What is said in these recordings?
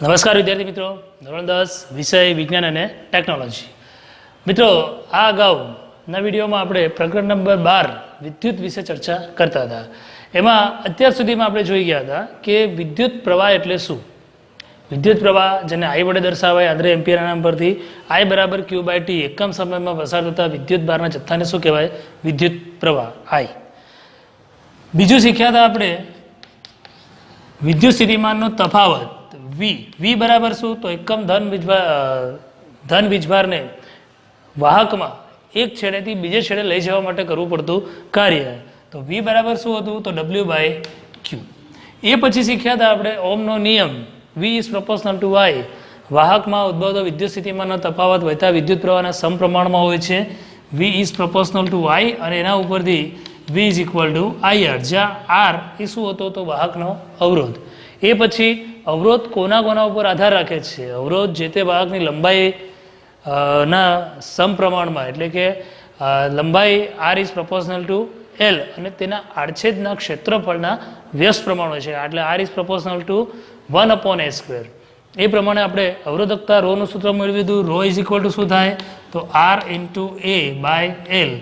નમસ્કાર વિદ્યાર્થી મિત્રો, ધોરણ 10 વિષય વિજ્ઞાન અને ટેકનોલોજી. મિત્રો, આ અગાઉના વિડીયોમાં આપણે પ્રકરણ નંબર 12 વિદ્યુત વિશે ચર્ચા કરતા હતા. એમાં અત્યાર સુધીમાં આપણે જોઈ ગયા હતા કે વિદ્યુત પ્રવાહ એટલે શું. વિદ્યુત પ્રવાહ જેને I વડે દર્શાવાય આંદ્રે એમ્પિયરના નામ પરથી, I બરાબર Q/T એકમ સમયમાં પસાર થતા વિદ્યુત ભારના જથ્થાને શું કહેવાય? વિદ્યુત પ્રવાહ I. બીજું શીખ્યા હતા આપણે વિદ્યુત સ્થિતિમાનનો તફાવત V બરાબર શું? તો એકમ ધન વીજભારને વાહકમાં એક છેડેથી બીજે છેડે લઈ જવા માટે કરવું પડતું કાર્ય. તો V બરાબર શું હતું? તો W/Q. એ પછી શીખ્યા હતા આપણે ઓહમનો નિયમ, V is proportional to I. વાહકમાં ઉદ્ભવતો વિદ્યુત સ્થિતિમાનનો તફાવત વહેતા વિદ્યુત પ્રવાહના સમપ્રમાણમાં હોય છે. V is proportional to I અને એના ઉપરથી V is equal to IR, જ્યાં R એ શું હતો? તો વાહકનો અવરોધ. એ પછી અવરોધ કોના ઉપર આધાર રાખે છે? અવરોધ જે તે વાહકની લંબાઈ ના સમપ્રમાણમાં, એટલે કે લંબાઈ R is proportional to L અને તેના આડછેદના ક્ષેત્રફળના વ્યસ્ત પ્રમાણ હોય છે. એટલે R is proportional to 1/a². એ પ્રમાણે આપણે અવરોધકતા રોનું સૂત્ર મેળવી દીધું. રો ઇઝ ઇક્વલ ટુ શું થાય? તો R into A/L.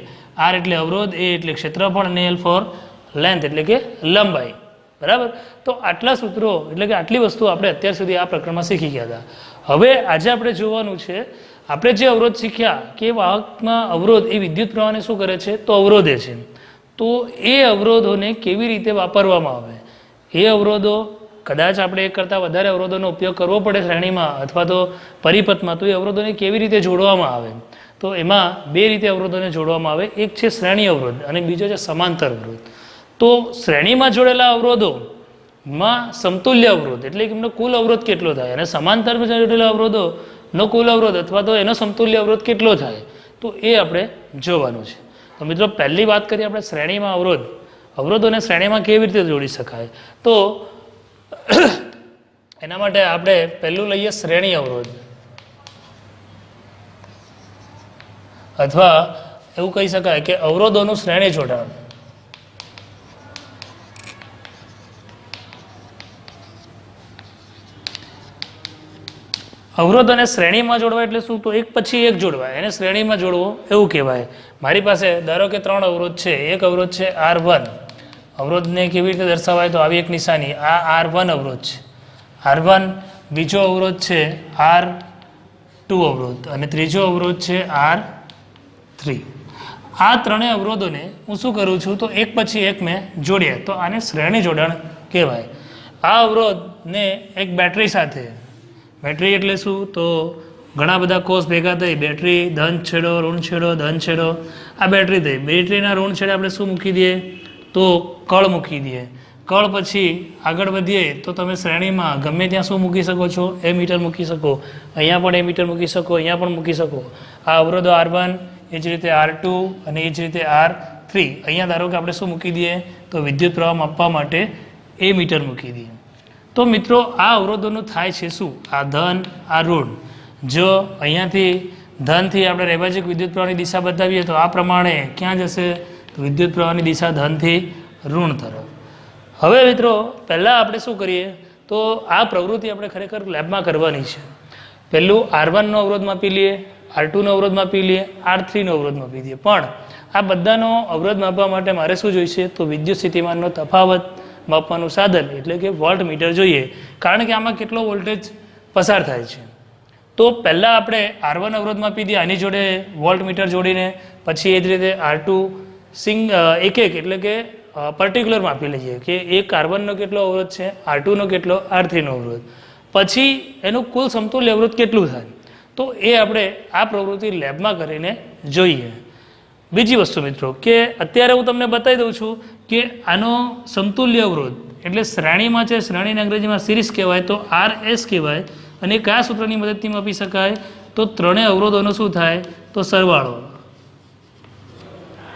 R એટલે અવરોધ, A એટલે ક્ષેત્રફળ અને L ફોર લેન્થ એટલે કે લંબાઈ. બરાબર. તો આટલા સૂત્રો એટલે કે આટલી વસ્તુ આપણે અત્યાર સુધી આ પ્રકરણમાં શીખી ગયા હતા. હવે આજે આપણે જોવાનું છે, આપણે જે અવરોધ શીખ્યા કે વાહકમાં અવરોધ એ વિદ્યુત પ્રવાહને શું કરે છે? તો અવરોધે છે. તો એ અવરોધોને કેવી રીતે વાપરવામાં આવે? એ અવરોધો કદાચ આપણે એક કરતાં વધારે અવરોધોનો ઉપયોગ કરવો પડે શ્રેણીમાં અથવા તો પરિપથમાં, તો એ અવરોધોને કેવી રીતે જોડવામાં આવે? તો એમાં બે રીતે અવરોધોને જોડવામાં આવે. એક છે શ્રેણી અવરોધ અને બીજો છે સમાંતર અવરોધ. તો શ્રેણીમાં જોડેલા અવરોધોમાં સમતુલ્ય અવરોધ એટલે કે એમનો કુલ અવરોધ કેટલો થાય, અને સમાંતરમાં જોડેલા અવરોધોનો કુલ અવરોધ અથવા તો એનો સમતુલ્ય અવરોધ કેટલો થાય, તો એ આપણે જોવાનું છે. તો મિત્રો, પહેલી વાત કરીએ આપણે શ્રેણીમાં અવરોધોને શ્રેણીમાં કેવી રીતે જોડી શકાય. તો એના માટે આપણે પહેલું લઈએ શ્રેણી અવરોધ, અથવા એવું કહી શકાય કે અવરોધોનું શ્રેણી જોડાણ. અવરોધોને શ્રેણીમાં જોડવા એટલે શું? તો એક પછી એક જોડવા, એને શ્રેણીમાં જોડવો એવું કહેવાય. મારી પાસે ધારો કે 3 અવરોધ છે. એક અવરોધ છે R1. અવરોધને કેવી રીતે દર્શાવાય? તો આવી એક નિશાની, આ R1 અવરોધ છે, R1. બીજો અવરોધ છે R2 અવરોધ અને ત્રીજો અવરોધ છે R3. આ ત્રણેય અવરોધોને હું શું કરું છું? તો એક પછી એક મેં જોડ્યા, તો આને શ્રેણી જોડાણ કહેવાય. આ અવરોધને એક બેટરી સાથે, બેટરી એટલે શું? તો ઘણા બધા કોષ ભેગા થઈ બેટરી, ધન છેડો, ઋણ છેડો, ધન છેડો, આ બેટરી થઈ. બેટરીના ઋણ છેડે આપણે શું મૂકી દઈએ? તો કળ મૂકી દઈએ. કળ પછી આગળ વધીએ તો તમે શ્રેણીમાં ગમે ત્યાં શું મૂકી શકો છો? એમીટર મૂકી શકો. અહીંયા પણ એમીટર મૂકી શકો, અહીંયા પણ મૂકી શકો. આ અવરોધો R1, એ જ રીતે R2 અને એ જ રીતે R3. અહીંયા ધારો કે આપણે શું મૂકી દઈએ? તો વિદ્યુત પ્રવાહ માપવા માટે એમીટર મૂકી દઈએ. તો મિત્રો, આ અવરોધોનું થાય છે શું? આ ધન, આ ઋણ. જો અહીંયાથી ધનથી આપણે રૈભાજિક વિદ્યુત પ્રવાહની દિશા બતાવીએ તો આ પ્રમાણે ક્યાં જશે? તો વિદ્યુત પ્રવાહની દિશા ધનથી ઋણ તરફ. હવે મિત્રો, પહેલાં આપણે શું કરીએ? તો આ પ્રવૃત્તિ આપણે ખરેખર લેબમાં કરવાની છે. પહેલું R1નો અવરોધ માપી લઈએ, R2નો અવરોધ માપી લઈએ, R3નો અવરોધ માપી દઈએ. પણ આ બધાનો અવરોધ માપવા માટે મારે શું જોઈશે? તો વિદ્યુત સ્થિતિમાનનો તફાવત માપવાનું સાધન એટલે કે વોલ્ટમીટર જોઈએ, કારણ કે આમાં કેટલો વોલ્ટેજ પસાર થાય છે. તો પહેલાં આપણે R1 અવરોધ માપી દઈએ આની જોડે વોલ્ટમીટર જોડીને, પછી એ જ રીતે R2 એક એટલે કે પર્ટિક્યુલર માપી લઈએ કે એક R1નો કેટલો અવરોધ છે, R2નો કેટલો, R3નો અવરોધ, પછી એનું કુલ સમતુલ્ય અવરોધ કેટલું થાય. તો એ આપણે આ પ્રવૃત્તિ લેબમાં કરીને જોઈએ. બીજી વસ્તુ મિત્રો, કે અત્યારે હું તમને બતાવી દઉં છું કે આનો સમતુલ્ય અવરોધ એટલે શ્રેણીમાં છે, શ્રેણીને અંગ્રેજીમાં સિરીઝ કહેવાય, તો RS કહેવાય. અને કયા સૂત્રની મદદથી માપી શકાય? તો ત્રણેય અવરોધોનો શું થાય? તો સરવાળો.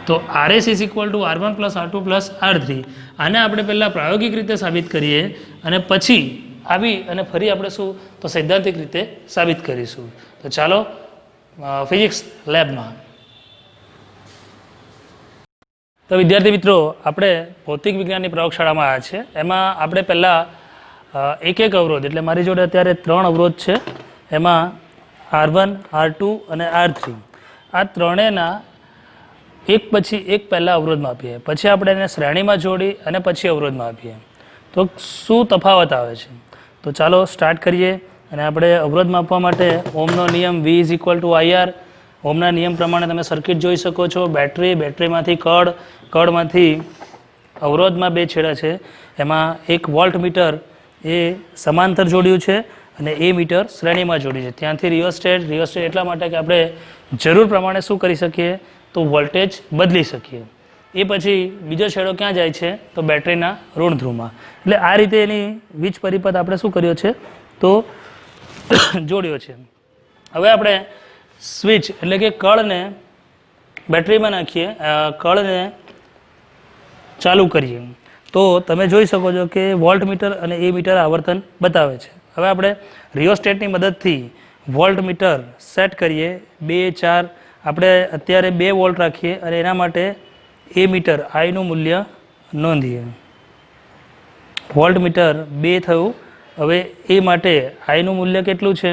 તો RS is equal two R1 + R2 + R3. આને આપણે પહેલાં પ્રાયોગિક રીતે સાબિત કરીએ અને પછી આવી અને ફરી આપણે શું? તો સૈદ્ધાંતિક રીતે સાબિત કરીશું. તો ચાલો ફિઝિક્સ લેબમાં. તો વિદ્યાર્થી મિત્રો, આપણે ભૌતિક વિજ્ઞાનની પ્રયોગશાળામાં આવ્યા છે. એમાં આપણે પહેલાં એક એક અવરોધ એટલે મારી જોડે અત્યારે 3 અવરોધ છે, એમાં R1, R2 અને R3 આ ત્રણેયના એક પછી એક પહેલાં અવરોધમાં આપીએ, પછી આપણે એને શ્રેણીમાં જોડી અને પછી અવરોધમાં આપીએ તો શું તફાવત આવે છે. તો ચાલો સ્ટાર્ટ કરીએ. અને આપણે અવરોધ માપવા માટે ઓમનો નિયમ V = IR, ઓમના નિયમ પ્રમાણે તમે સર્કિટ જોઈ શકો છો. બેટરીમાંથી કડમાંથી અવરોધમાં 2 છેડા છે, એમાં એક વોલ્ટ મીટર એ સમાંતર જોડ્યું છે અને એ મીટર શ્રેણીમાં જોડ્યું છે. ત્યાંથી રિયોસ્ટેટ એટલા માટે કે આપણે જરૂર પ્રમાણે શું કરી શકીએ તો વોલ્ટેજ બદલી શકીએ. એ પછી બીજો છેડો ક્યાં જાય છે તો બેટરીના ઋણ ધ્રુવમાં. એટલે આ રીતે એની વીજ પરિપથ આપણે શું કર્યો છે તો જોડ્યો છે. હવે આપણે સ્વિચ એટલે કે કળને બેટરીમાં નાખીએ, કળને ચાલુ કરીએ તો તમે જોઈ શકો છો કે વોલ્ટ મીટર અને એ મીટર આવર્તન બતાવે છે. હવે આપણે રિયોસ્ટેટની મદદથી વોલ્ટ મીટર સેટ કરીએ 2, 4, આપણે અત્યારે 2 વોલ્ટ રાખીએ અને એના માટે એ મીટર આઈનું મૂલ્ય નોંધીએ. વોલ્ટ મીટર 2 થયું. હવે એ માટે આઈનું મૂલ્ય કેટલું છે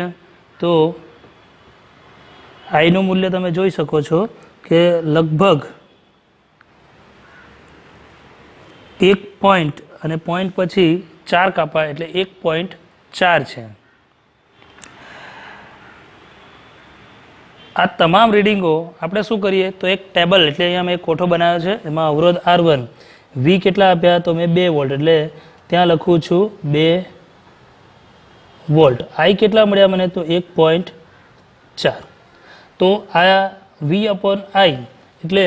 તો આઈનું મૂલ્ય તમે જોઈ શકો છો કે લગભગ 1 પોઈન્ટ અને પોઈન્ટ પછી 4 કાપા એટલે 1.4 છે. આ તમામ રીડિંગો આપણે શું કરીએ તો એક ટેબલ એટલે અહીંયા મેં એક કોઠો બનાવ્યો છે, એમાં અવરોધ R1 V કેટલા આપ્યા તો મેં 2 વોલ્ટ એટલે ત્યાં લખું છું 2 વોલ્ટ. I કેટલા મળ્યા મને તો 1.4. તો આ V/I એટલે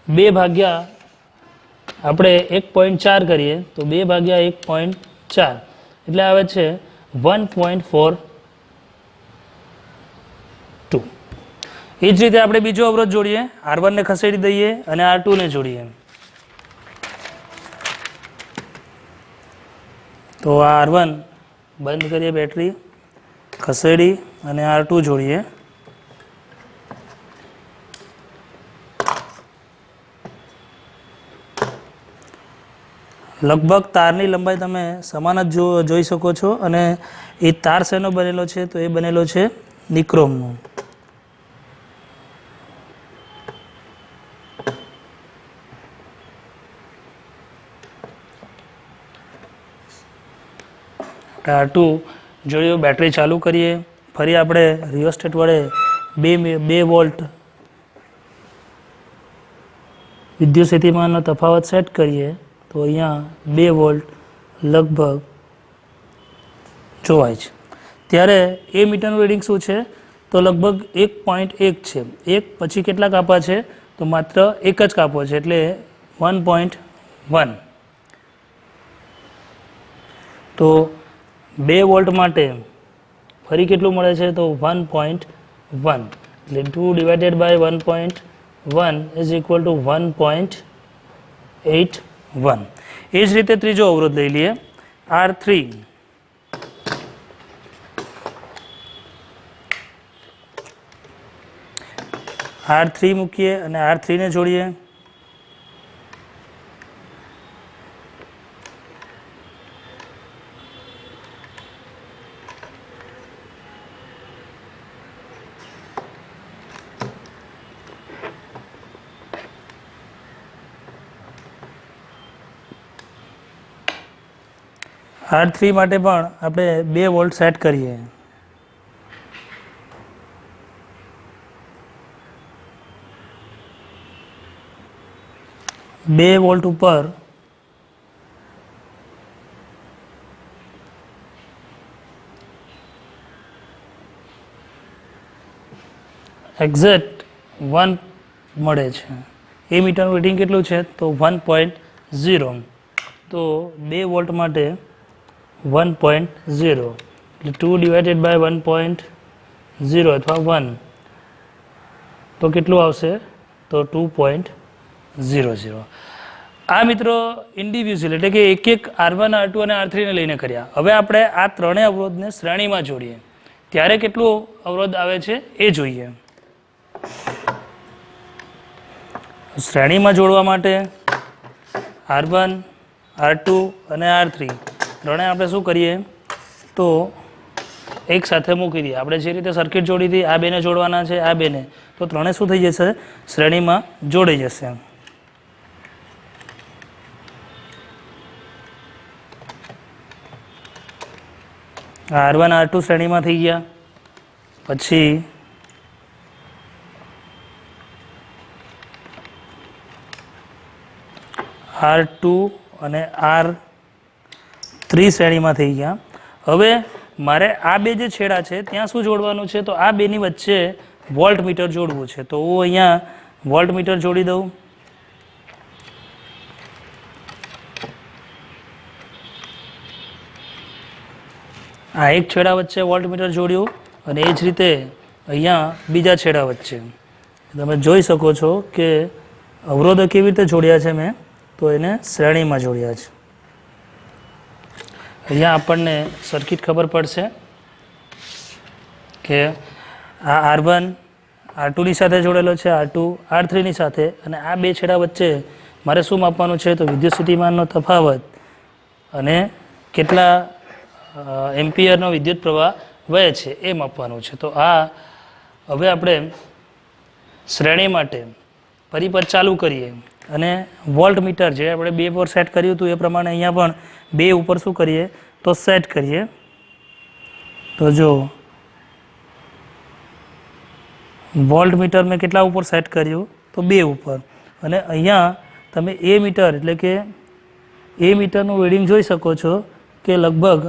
2 ભાગ્યા આપણે 1.4 કરીએ તો 2 ભાગ્યા 1.4 એટલે આવે છે 1.42. એ જ રીતે આપણે બીજો અવરોધ જોડીએ, R1 ને ખસેડી દઈએ અને R2 ને જોડીએ. તો આ R1 બંધ કરીએ, બેટરી ખસેડી અને R2 જોડીએ. લગભગ તારની લંબાઈ તમે સમાન જ જોઈ શકો છો અને એ તાર શેનો બનેલો છે તો એ બનેલો છે નિક્રોમનો. R2 જોડ્યો, બેટરી ચાલુ કરીએ, ફરી આપણે રિયોસ્ટેટ વડે 2 વોલ્ટ વિદ્યુત સ્થિતિમાનનો તફાવત સેટ કરીએ તો અહીંયા 2 વોલ્ટ લગભગ જોવાય છે. ત્યારે એ મીટરનું રીડિંગ શું છે તો લગભગ 1.1 છે. એક પછી કેટલા કાપા છે તો માત્ર એક જ કાપો છે એટલે 1.1. તો 2 વોલ્ટ માટે ફરી કેટલું મળે છે તો 1.1 એટલે 2 divided by 1.1 is equal to 1.81. એ જ રીતે ત્રીજો અવરોધ લઈ લઈએ R3. R3 મૂકીએ અને R3 ને જોડીએ. R3 માટે પણ આપણે 2 વોલ્ટ સેટ કરીએ. બે વોલ્ટ ઉપર એક્ઝેક્ટ 1 મળે છે. એ મીટરનું રીડિંગ કેટલું છે તો 1.0. તો 2 વોલ્ટ માટે 1.0 એટલે 2 ડિવાઇડેડ બાય 1.0 અથવા 1 તો કેટલું આવશે તો 2.00. આ મિત્રો ઇન્ડિવિજ્યુઅલ એટલે કે એક એક R1, R2 અને R3 ને લઈને કર્યા. હવે આપણે આ ત્રણેય અવરોધને શ્રેણીમાં જોડીએ ત્યારે કેટલું અવરોધ આવે છે એ જોઈએ. શ્રેણીમાં જોડવા માટે R1, R2 અને R3 ત્રણે આપણે શું કરીએ તો એક સાથે મૂકી દઈએ. આપણે જે રીતે સર્કિટ જોડી હતી આ બેને જોડવાના છે, આ બેને, તો ત્રણે શું થઈ જશે, શ્રેણીમાં જોડાઈ જશે. R1 R2 શ્રેણીમાં થઈ ગયા. પછી R2 અને R3 શ્રેણીમાં થઈ ગયા. હવે મારે આ બે જે છેડા છે ત્યાં શું જોડવાનું છે, તો આ બેની વચ્ચે વોલ્ટ મીટર જોડવું છે. તો હું અહીંયા વોલ્ટ મીટર જોડી દઉં. આ એક છેડા વચ્ચે વોલ્ટ મીટર જોડ્યું અને એ જ રીતે અહીંયા બીજા છેડા વચ્ચે તમે જોઈ શકો છો કે અવરોધો કેવી રીતે જોડ્યા છે મેં, તો એને શ્રેણીમાં જોડ્યા છે. અહીંયા આપણને સર્કિટ ખબર પડશે કે આ R1 R2 ની સાથે જોડેલો છે, R2 R3 ની સાથે, અને આ બે છેડા વચ્ચે મારે શું માપવાનું છે, તો વિદ્યુત સ્થિતિમાનનો તફાવત અને કેટલા એમ્પિયરનો વિદ્યુત પ્રવાહ વહે છે એ માપવાનું છે. તો આ હવે આપણે શ્રેણી માટે પરિપથ ચાલુ કરીએ અને વોલ્ટ મીટર જે આપણે 2 પર સેટ કર્યું હતું એ પ્રમાણે અહીંયા પણ 2 ઉપર શું કરીએ તો સેટ કરીએ. તો જો વોલ્ટ મીટર મેં કેટલા ઉપર સેટ કર્યું, તો 2 ઉપર, અને અહીંયા તમે એ મીટર એટલે કે એ મીટરનું રીડિંગ જોઈ શકો છો કે લગભગ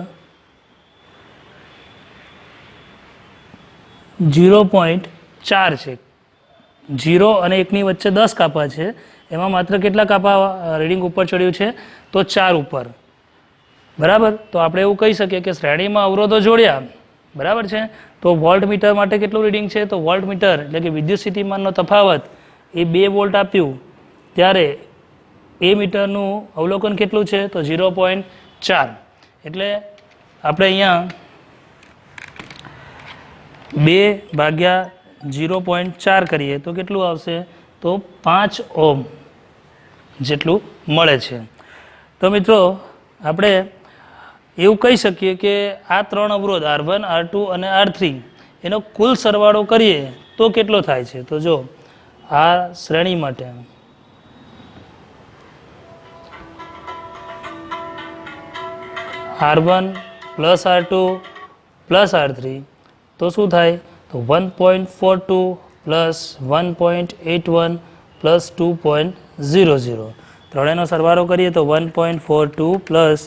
0.4 છે. 0 અને 1ની વચ્ચે 10 કાપા છે, એમાં માત્ર કેટલા કાપા રીડિંગ ઉપર ચડ્યું છે, તો 4 ઉપર. બરાબર. તો આપણે એવું કહી શકીએ કે શ્રેણીમાં અવરોધો જોડ્યા, બરાબર છે, તો વોલ્ટ મીટર માટે કેટલું રીડિંગ છે, તો વોલ્ટ મીટર એટલે કે વિદ્યુત સ્થિતિમાનનો તફાવત એ 2 વોલ્ટ આપ્યું ત્યારે એ મીટરનું અવલોકન કેટલું છે, તો 0.4. એટલે આપણે અહીંયા 2/0.4 કરીએ તો કેટલું આવશે, તો 5 ઓહ્મ જેટલું મળે છે. તો મિત્રો આપણે એવું કહી શકીએ કે આ 3 અવરોધ R1 R2 અને R3 એનો કુલ સરવાળો કરીએ તો કેટલો થાય છે, તો જો આ શ્રેણી માટે R1 plus R2 plus R3 તો શું થાય, તો 1.42 પ્લસ 1.81 પ્લસ 2.00. ત્રણેયનો સરવાળો કરીએ તો 1.42 પ્લસ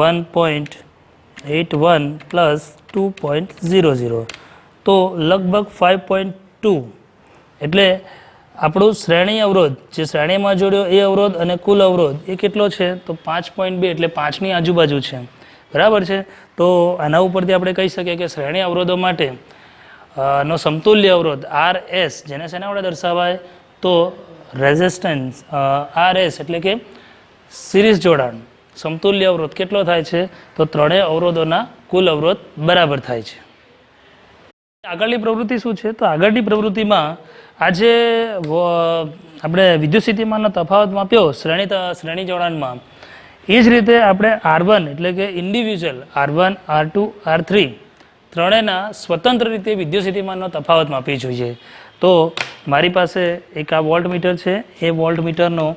1.81 પ્લસ 2.00 તો લગભગ 5.2. એટલે આપણું શ્રેણી અવરોધ જે શ્રેણીમાં જોડ્યો એ અવરોધ અને કુલ અવરોધ એ કેટલો છે, તો 5.2 એટલે 5ની આજુબાજુ છે. બરાબર છે. તો આના ઉપરથી આપણે કહી શકીએ કે શ્રેણી અવરોધો માટે નો સમતુલ્ય અવરોધ RS જેને શેના વડે દર્શાવાય, તો રેઝિસ્ટન્સ RS એટલે કે સિરીઝ જોડાણ સમતુલ્ય અવરોધ કેટલો થાય છે, તો ત્રણેય અવરોધોના કુલ અવરોધ બરાબર થાય છે. આગળની પ્રવૃત્તિ શું છે, તો આગળની પ્રવૃત્તિમાં આજે આપણે વિદ્યુત સ્થિતિમાનનો તફાવત માપ્યો શ્રેણી જોડાણમાં, એ જ રીતે આપણે R1 એટલે કે ઇન્ડિવિજ્યુઅલ R1 R2 R3 ત્રણેયના સ્વતંત્ર રીતે વિદ્યુત સ્થિતિમાનનો તફાવત માપવી જોઈએ. તો મારી પાસે એક આ વોલ્ટ મીટર છે, એ વોલ્ટ મીટરનો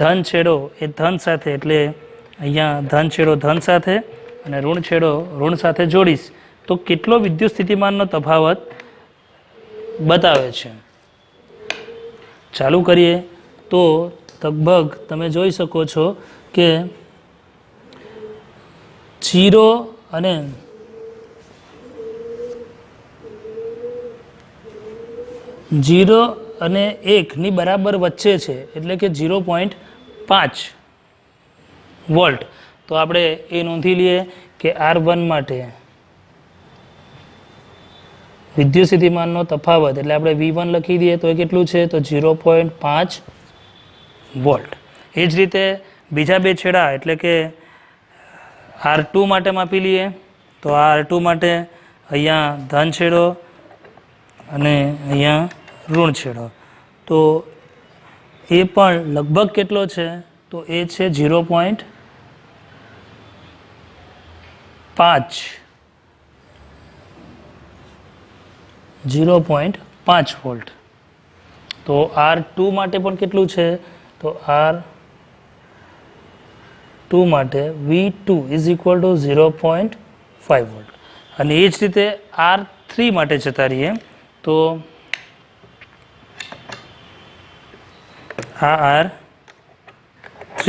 ધન છેડો એ ધન સાથે એટલે અહીંયા ધન છેડો ધન સાથે અને ઋણ છેડો ઋણ સાથે જોડીશ તો કેટલો વિદ્યુત સ્થિતિમાનનો તફાવત બતાવે છે. ચાલુ કરીએ તો લગભગ તમે જોઈ શકો છો કે 0 અને 1ની બરાબર વચ્ચે છે એટલે કે 0.5 વોલ્ટ. તો આપણે એ નોંધી લઈએ કે R1 માટે વિદ્યુત સ્થિતિમાનનો તફાવત એટલે આપણે V1 લખી દઈએ તો એ કેટલું છે, તો 0.5 વોલ્ટ. એ જ રીતે બીજા બે છેડા એટલે કે R2 માટે માપી લઈએ તો આ R2 માટે અહીંયા ધન છેડો અને અહીંયા ઋણ છેડો, તો એ પણ લગભગ કેટલો છે, તો એ છે 0.5 0.5 વોલ્ટ. તો R2 માટે પણ કેટલું છે? તો R2 માટે V2 is equal two 0.5 volt. અને એ જ રીતે R3 માટે જતા રહીએ તો આ R3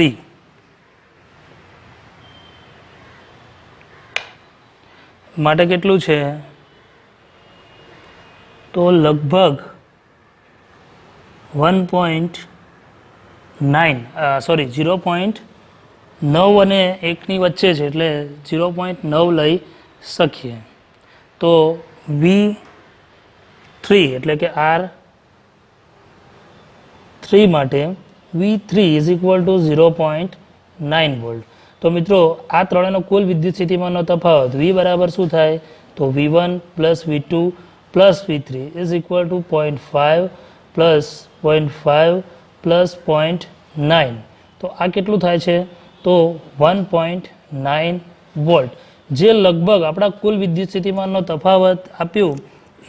માટે કેટલું છે? તો લગભગ 0.9 અને 1ની વચ્ચે છે, એટલે 0.9 લઈ શકીએ. તો V3 એટલે કે R3 માટે V3 is equal two 0.9 volt. તો મિત્રો આ ત્રણેયનો કુલ વિદ્યુત સ્થિતિમાનનો તફાવત V બરાબર શું થાય? તો V1 plus V2 plus V3 is equal two 0.5 plus 0.5 plus 0.9. તો આ કેટલું થાય છે? તો 1.9 વોલ્ટ, જે લગભગ આપણા કુલ વિદ્યુત સ્થિતિમાનનો તફાવત આપ્યું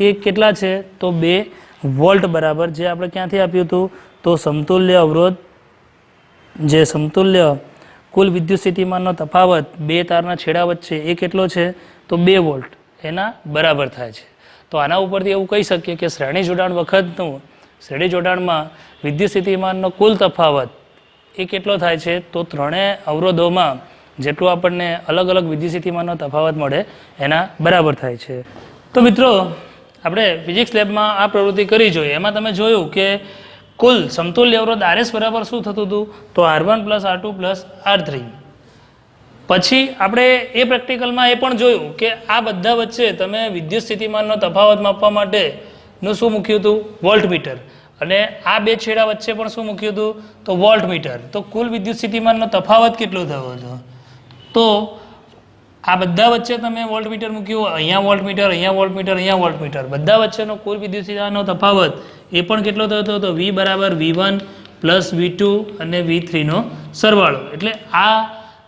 એ કેટલા છે? તો 2 વોલ્ટ બરાબર, જે આપણે ક્યાંથી આપ્યું હતું? તો સમતુલ્ય અવરોધ, જે સમતુલ્ય કુલ વિદ્યુત સ્થિતિમાનનો તફાવત બે તારના છેડા વચ્ચે એ કેટલો છે? તો 2 વોલ્ટ એના બરાબર થાય છે. તો આના ઉપરથી એવું કહી શકીએ કે શ્રેણી જોડાણ વખતનું શ્રેણી જોડાણમાં વિદ્યુત સ્થિતિમાનનો કુલ તફાવત એ કેટલો થાય છે? તો ત્રણેય અવરોધોમાં જેટલું આપણને અલગ અલગ વિદ્યુત સ્થિતિમાનનો તફાવત મળે એના બરાબર થાય છે. તો મિત્રો આપણે ફિઝિક્સ લેબમાં આ પ્રવૃત્તિ કરી જોઈએ. એમાં તમે જોયું કે કુલ સમતુલ્ય અવરોધ RS બરાબર શું થતું હતું? તો R1 plus R2 plus R3. પછી આપણે એ પ્રેક્ટિકલમાં એ પણ જોયું કે આ બધા વચ્ચે તમે વિદ્યુત સ્થિતિમાનનો તફાવત માપવા માટેનું શું મૂક્યું હતું? વોલ્ટમીટર. અને આ બે છેડા વચ્ચે પણ શું મૂક્યું હતું? તો વોલ્ટમીટર. તો કુલ વિદ્યુત સ્થિતિમાનનો તફાવત કેટલો થયો હતો? તો આ બધા વચ્ચે તમે વોલ્ટમીટર મૂક્યું, અહીંયા વોલ્ટમીટર, અહીંયા વોલ્ટમીટર, અહીંયા વોલ્ટમીટર, બધા વચ્ચેનો કુલ વિદ્યુત સ્થિતિમાનનો તફાવત એ પણ કેટલો થયો હતો? તો V બરાબર V1 પ્લસ V2 અને V3નો સરવાળો. એટલે આ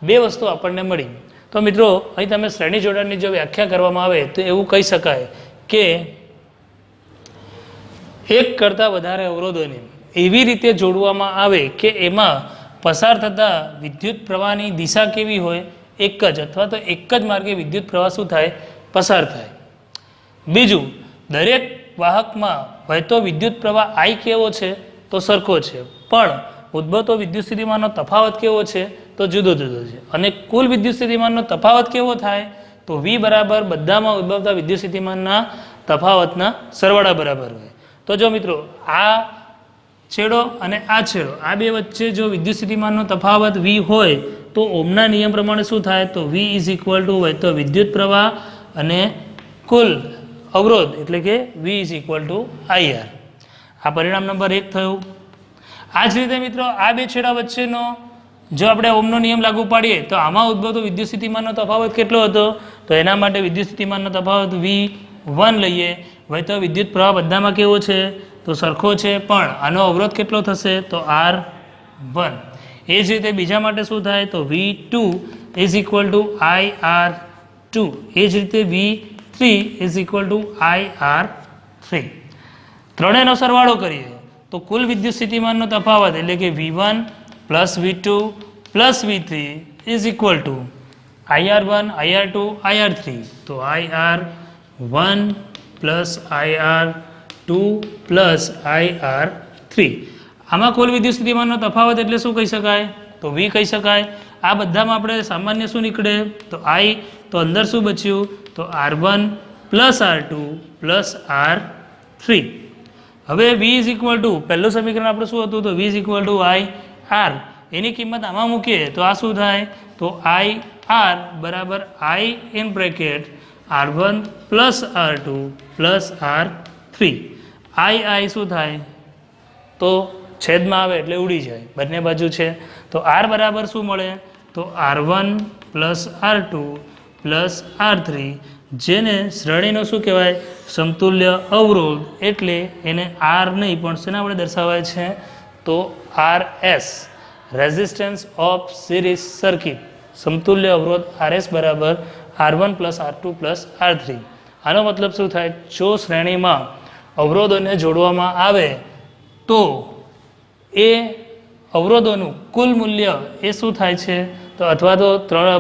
બે વસ્તુ આપણને મળી. તો મિત્રો અહીં તમે શ્રેણી જોડાણની જો વ્યાખ્યા કરવામાં આવે તો એવું કહી શકાય કે એક કરતાં વધારે અવરોધોને એવી રીતે જોડવામાં આવે કે એમાં પસાર થતા વિદ્યુત પ્રવાહની દિશા કેવી હોય? એક જ, અથવા તો એક જ માર્ગે વિદ્યુત પ્રવાહ શું થાય? પસાર થાય. બીજું, દરેક વાહકમાં વહેતો વિદ્યુત પ્રવાહ I કેવો છે? તો સરખો છે, પણ ઉદ્ભવતો વિદ્યુત સ્થિતિમાનનો તફાવત કેવો છે? તો જુદો જુદો છે. અને કુલ વિદ્યુત સ્થિતિમાનનો તફાવત કેવો થાય? તો V બરાબર બધામાં ઉદ્ભવતા વિદ્યુત સ્થિતિમાનના તફાવતના સરવાળા બરાબર હોય. તો જો મિત્રો આ છેડો અને આ છેડો, આ બે વચ્ચે જો વિદ્યુત સ્થિતિમાનનો તફાવત V હોય તો ઓમના નિયમ પ્રમાણે શું થાય? તો V ઇઝ ઇક્વલ ટુ વહેતો વિદ્યુત પ્રવાહ અને કુલ અવરોધ, એટલે કે V is equal two IR. આ પરિણામ નંબર 1 થયું. આ જ રીતે મિત્રો આ બે છેડા વચ્ચેનો જો આપણે ઓમનો નિયમ લાગુ પાડીએ તો આમાં ઉદ્ભવતો વિદ્યુત સ્થિતિમાનનો તફાવત કેટલો હતો? તો એના માટે વિદ્યુત સ્થિતિમાનનો તફાવત V1 લઈએ. વહેતો વિદ્યુત પ્રવાહ બધામાં કેવો છે? તો સરખો છે, પણ આનો અવરોધ કેટલો થશે? તો R1. એ જ રીતે બીજા માટે શું થાય? તો V2 is equal two IR2. એ જ રીતે V3 is equal two IR3. ત્રણેયનો સરવાળો કરીએ તો કુલ વિદ્યુત સ્થિતિમાનનો તફાવત એટલે કે V1 plus V2 plus V3 is equal two IR1 IR2 IR3. તો IR1 plus IR2 plus IR3. આમાં કુલ વિદ્યુત સ્થિતિમાનનો તફાવત એટલે શું કહી શકાય? તો V કહી શકાય. આ બધામાં આપણે સામાન્ય શું નીકળે? તો I. તો અંદર શું બચ્યું? તો R1 plus R2 plus R3. હવે V ઇઝ ઇક્વલ ટુ પહેલું સમીકરણ આપણે શું હતું? તો V is equal two IR. એની કિંમત આમાં મૂકીએ તો આ શું થાય? તો IR બરાબર I in bracket R1 plus R2 plus R3. I શું થાય? તો છેદમાં આવે એટલે ઉડી જાય, બંને બાજુ છે. તો R બરાબર શું મળે? તો R1 plus R2 plus R3, જેને શ્રેણીનો શું કહેવાય? સમતુલ્ય અવરોધ. એટલે એને R નહીં પણ શેના વડે દર્શાવાય છે? તો RS, resistance of series circuit. સમતુલ્ય અવરોધ RS બરાબર R1 plus R2 plus R3. આનો મતલબ શું થાય? જો શ્રેણીમાં અવરોધોને જોડવામાં આવે તો એ અવરોધોનું કુલ મૂલ્ય એ શું થાય છે? તો અથવા તો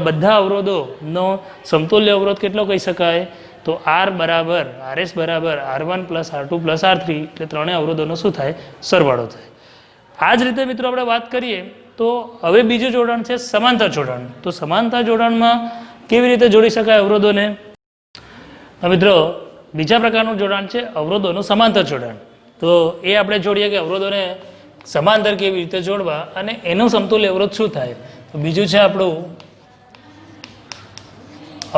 બધા અવરોધોનો સમતુલ્ય અવરોધ કેટલો કહી શકાય? તો R બરાબર RS બરાબર R1 plus R2 plus R3, એટલે ત્રણેય અવરોધોનો શું થાય? સરવાળો થાય. આ જ રીતે મિત્રો આપણે વાત કરીએ તો હવે બીજું જોડાણ છે સમાંતર જોડાણ. તો સમાંતર જોડાણમાં કેવી રીતે જોડી શકાય અવરોધોને? મિત્રો બીજા પ્રકારનું જોડાણ છે અવરોધોનું સમાંતર જોડાણ. તો એ આપણે જોડીએ કે અવરોધોને સમાંતર કેવી રીતે જોડવા અને એનું સમતુલ્ય અવરોધ શું થાય. તો બીજું છે આપણું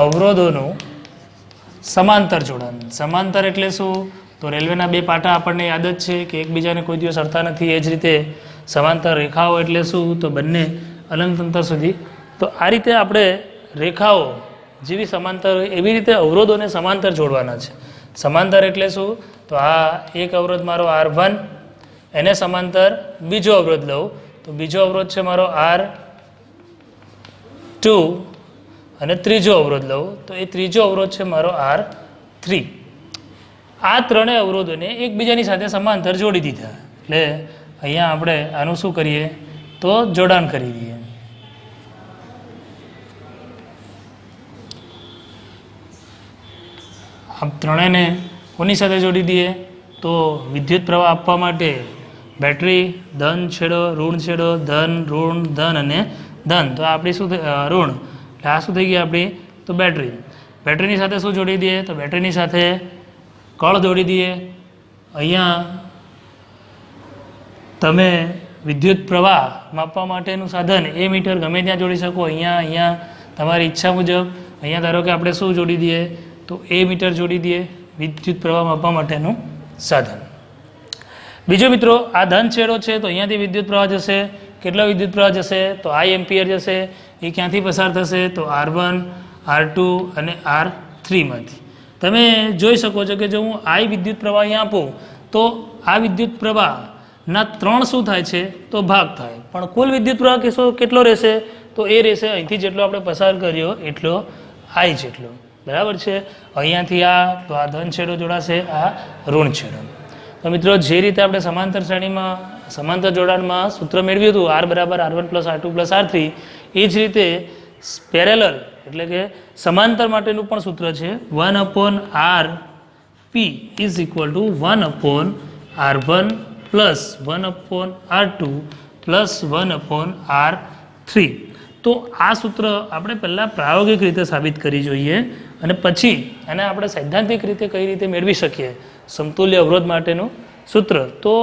અવરોધોનું સમાંતર જોડાણ. સમાંતર એટલે શું? તો રેલવેના બે પાટા આપણને યાદ જ છે કે એકબીજાને કોઈ દિવસ અડતા નથી. એ જ રીતે સમાંતર રેખાઓ એટલે શું? તો બંને અનંત અંતર સુધી. તો આ રીતે આપણે રેખાઓ જેવી સમાંતર એવી રીતે અવરોધોને સમાંતર જોડવાના છે. સમાંતર એટલે શું? તો આ એક અવરોધ મારો R1, એને સમાંતર બીજો અવરોધ લઉં તો બીજો અવરોધ છે મારો R2 અને ત્રીજો અવરોધ લઉં તો એ ત્રીજો અવરોધ છે મારો R3. આ ત્રણેય અવરોધોને એકબીજાની સાથે સમાંતર જોડી દીધા. એટલે અહીંયા આપણે આનું શું કરીએ? તો જોડાણ કરી દઈએ. આ ત્રણેયને કોની સાથે જોડી દઈએ? તો વિદ્યુત પ્રવાહ આપવા માટે બેટરી ધન છેડો ઋણ છેડો ધન ઋણ ધન અને ધન. તો આપણી શું ઋણ, એટલે આ શું થઈ ગઈ આપણી? તો બેટરી. બેટરીની સાથે શું જોડી દઈએ? તો બેટરીની સાથે કળ જોડી દઈએ. અહીંયા તમે વિદ્યુત પ્રવાહ માપવા માટેનું સાધન એ મીટર ગમે ત્યાં જોડી શકો. અહીંયા તમારી ઈચ્છા મુજબ. અહીંયા ધારો કે આપણે શું જોડી દઈએ? તો એ મીટર જોડી દઈએ, વિદ્યુત પ્રવાહ માપવા માટેનું સાધન. બીજો મિત્રો આ ધન છેડો છે તો અહીંયાથી વિદ્યુત પ્રવાહ જશે. કેટલો વિદ્યુત પ્રવાહ જશે? તો I એમ્પિયર જશે. એ ક્યાંથી પસાર થશે? તો R1, R2 અને R3 માંથી. તમે જોઈ શકો છો કે જો હું I વિદ્યુત પ્રવાહ અહીંયા આપું તો આ વિદ્યુત પ્રવાહના ત્રણ શું થાય છે? તો ભાગ થાય. પણ કુલ વિદ્યુત પ્રવાહ કેટલો રહેશે? તો એ રહેશે અહીંથી જેટલો આપણે પસાર કર્યો એટલો I જેટલો. બરાબર છે? અહીંયાથી તો આ ધન છેડો જોડાશે, આ ઋણ છેડો. તો મિત્રો જે રીતે આપણે સમાંતર શ્રેણીમાં સમાંતર જોડાણમાં સૂત્ર મેળવ્યું હતું R બરાબર R1 plus R2 plus R3, એ જ રીતે પેરેલલ એટલે કે સમાંતર માટેનું પણ સૂત્ર છે 1/RP is equal to 1/R1 plus 1/R2 plus 1/R3. તો આ સૂત્ર આપણે પહેલાં પ્રાયોગિક રીતે સાબિત કરી જોઈએ અને પછી એને આપણે સૈદ્ધાંતિક રીતે કઈ રીતે મેળવી શકીએ સમતુલ્ય અવરોધ માટેનું સૂત્ર. તો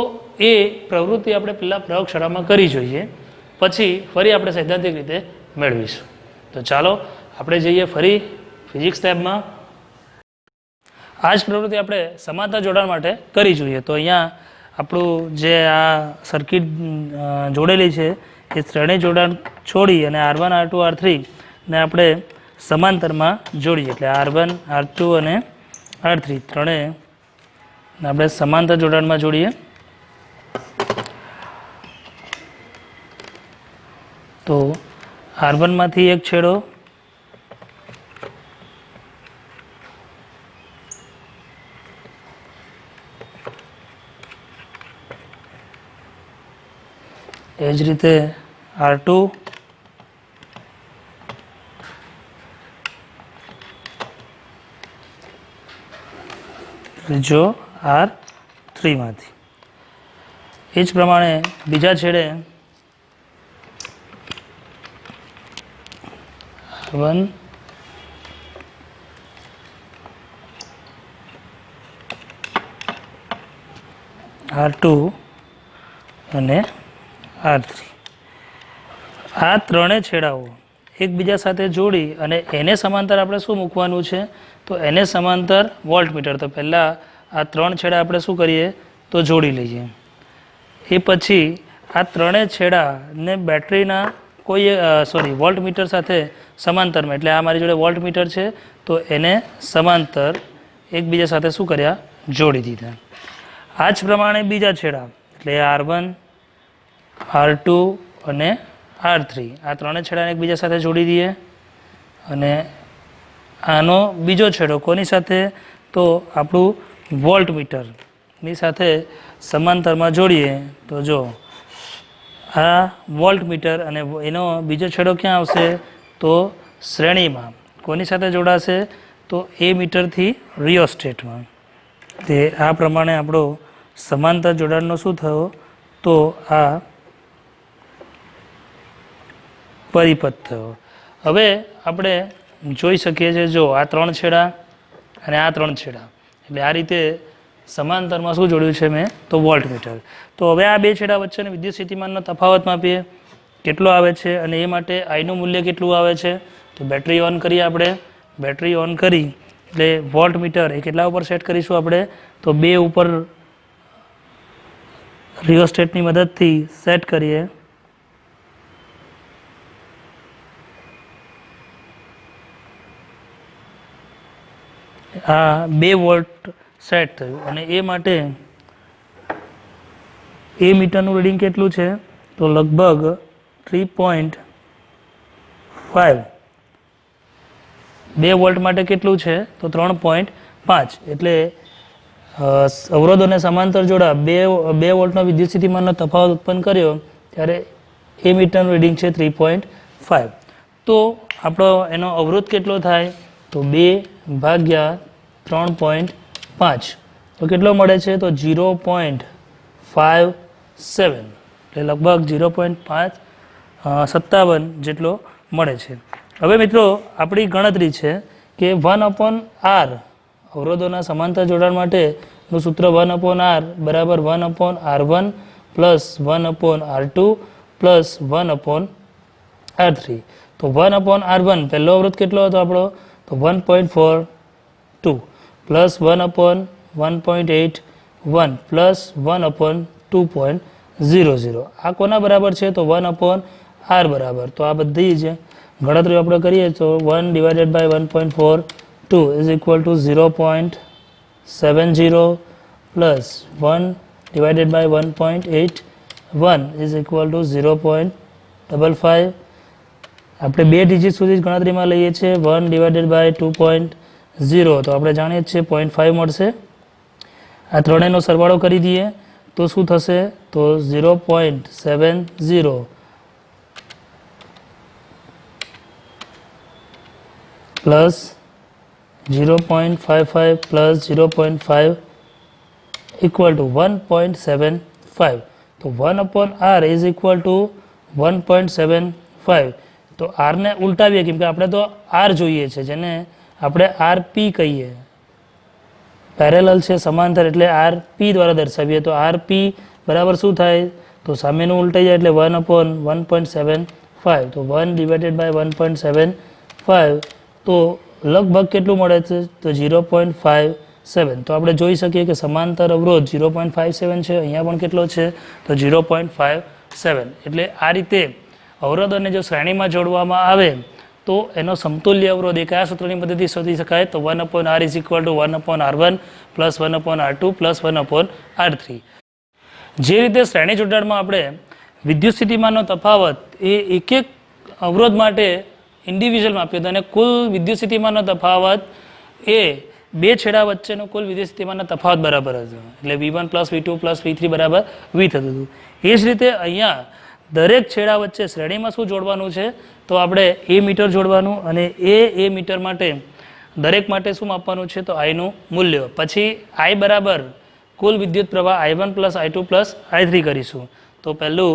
એ પ્રવૃત્તિ આપણે પહેલાં પ્રયોગશાળામાં કરી જોઈએ, પછી ફરી આપણે સૈદ્ધાંતિક રીતે મેળવીશું. તો ચાલો આપણે જઈએ ફરી ફિઝિક્સ લેબમાં. આ જ પ્રવૃત્તિ આપણે સમાંતર જોડાણ માટે કરી જોઈએ. તો અહીંયા આપણું જે આ સર્કિટ જોડેલી છે એ શ્રેણી જોડાણ છોડી અને R1, R2, R3 ને આપણે સમાંતરમાં જોડીએ. એટલે R1, R2 અને R3 ત્રણેય આપણે સમાંતર જોડાણમાં જોડીએ. તો R1 માંથી એક છેડો એ જ રીતે R2 ત્રીજો R3 માંથી. એ જ પ્રમાણે બીજા છેડે R1 R2 અને R3. આ ત્રણેય છેડાઓ એકબીજા સાથે જોડી અને એને સમાંતર આપણે શું મૂકવાનું છે? તો એને સમાંતર વોલ્ટમીટર. તો પહેલાં આ ત્રણ છેડા આપણે શું કરીએ? તો જોડી લઈએ. એ પછી આ ત્રણેય છેડાને બેટરીના વોલ્ટમીટર સાથે સમાંતરમાં, એટલે આ મારી જોડે વોલ્ટમીટર છે તો એને સમાંતર એકબીજા સાથે શું કર્યા? જોડી દીધા. આ જ પ્રમાણે બીજા છેડા એટલે R1, R2 અને R3 આ ત્રણેય છેડાને એકબીજા સાથે જોડી દઈએ અને આનો બીજો છેડો કોની સાથે, તો આપણું વોલ્ટ મીટરની સાથે સમાંતરમાં જોડીએ તો જો આ વોલ્ટ મીટર અને એનો બીજો છેડો ક્યાં આવશે, તો શ્રેણીમાં કોની સાથે જોડાશે, તો એ મીટરથી રિયોસ્ટેટમાં. તે આ પ્રમાણે આપણો સમાંતર જોડાણનો શું થયો, તો આ પરિપથ થયો. હવે આપણે જોઈ શકીએ છીએ, જો આ 3 છેડા અને આ 3 છેડા, એટલે આ રીતે સમાંતરમાં શું જોડ્યું છે મેં, તો વોલ્ટ મીટર. તો હવે આ 2 છેડા વચ્ચેનો વિદ્યુત સ્થિતિમાનનો તફાવત માપીએ કેટલો આવે છે, અને એ માટે આઈનું મૂલ્ય કેટલું આવે છે. તો બેટરી ઓન કરીએ આપણે. બેટરી ઓન કરી એટલે વોલ્ટ મીટર એ કેટલા ઉપર સેટ કરીશું આપણે, તો 2 ઉપર રિયોસ્ટેટની મદદથી સેટ કરીએ. આ 2 વોલ્ટ સેટ થયું અને એ માટે એ મીટરનું રીડિંગ કેટલું છે, તો લગભગ 3.5. 2 વોલ્ટ માટે કેટલું છે, તો 3.5. એટલે અવરોધોને સમાંતર જોડા 2 વોલ્ટનો વિદ્યુત સ્થિતિમાનનો તફાવત ઉત્પન્ન કર્યો ત્યારે એ મીટરનું રીડિંગ છે 3.5. તો આપણો એનો અવરોધ કેટલો થાય, તો 2/3.5. તો કેટલો મળે છે, તો 0.57. એટલે લગભગ 0.557 જેટલો મળે છે. હવે મિત્રો આપણી ગણતરી છે કે 1/r અવરોધોના સમાંતર જોડાણ માટેનું સૂત્ર 1/r બરાબર 1/r1 plus 1/r2 plus 1/r3. તો 1/r1 પહેલો અવરોધ કેટલો હતો આપણો, તો 1.42 પ્લસ 1/1.81 પ્લસ 1/2.00. આ કોના બરાબર છે, તો 1/r બરાબર. તો આ બધી જ ગણતરીઓ આપણે કરીએ તો 1/1.42 is equal two 0.70 plus 1/1.81 is equal two 0.55. આપણે 2 ડિજિટ સુધી ગણતરીમાં લઈએ છીએ. 1/2.0 તો આપણે જાણીએ છીએ 0.5 મળશે. આ ત્રણેયનો સરવાળો કરી દઈએ તો શું થશે, તો 0.70 પ્લસ 0.55 પ્લસ 0.5 ઇક્વલ ટુ 1.75. તો 1/r ઇઝ ઇક્વલ ટુ 1.75. તો આરને ઉલટાવીએ કેમ કે આપણે તો આર જોઈએ છે, જેને આપણે આર પી કહીએ, પેરેલલ છે સમાંતર, એટલે આર પી દ્વારા દર્શાવીએ. તો આર પી બરાબર શું થાય, તો સામેનું ઉલટાઈ જાય એટલે 1/1.75. તો 1/1.75 તો લગભગ કેટલું મળે છે, તો 0.57. તો આપણે જોઈ શકીએ કે સમાંતર અવરોધ 0.57 છે, અહીંયા પણ કેટલો છે, તો 0.57. એટલે આ રીતે અવરોધોને જો શ્રેણીમાં જોડવામાં આવે તો એનો સમતુલ્ય અવરોધ એ કયા સૂત્રની મદદથી શોધી શકાય, તો 1/r is equal to 1/r1 plus 1/r2 plus 1/r3. જે રીતે શ્રેણી જોડાણમાં આપણે વિદ્યુત સ્થિતિમાનનો તફાવત એ એક એક અવરોધ માટે ઇન્ડિવિજ્યુઅલ માપ્યો હતો અને કુલ વિદ્યુત સ્થિતિમાનનો તફાવત એ 2 છેડા વચ્ચેનો કુલ વિદ્યુત સ્થિતિમાનનો તફાવત બરાબર હતો. એટલે V1 plus V2 plus V3 બરાબર V થતું હતું. એ જ રીતે અહીંયા દરેક છેડા વચ્ચે શ્રેણીમાં શું જોડવાનું છે, તો આપણે એ મીટર જોડવાનું અને એ મીટર માટે દરેક માટે શું માપવાનું છે, તો આઈનું મૂલ્ય. પછી આઈ બરાબર કુલ વિદ્યુત પ્રવાહ I1 plus I2 plus I3 કરીશું. તો પહેલું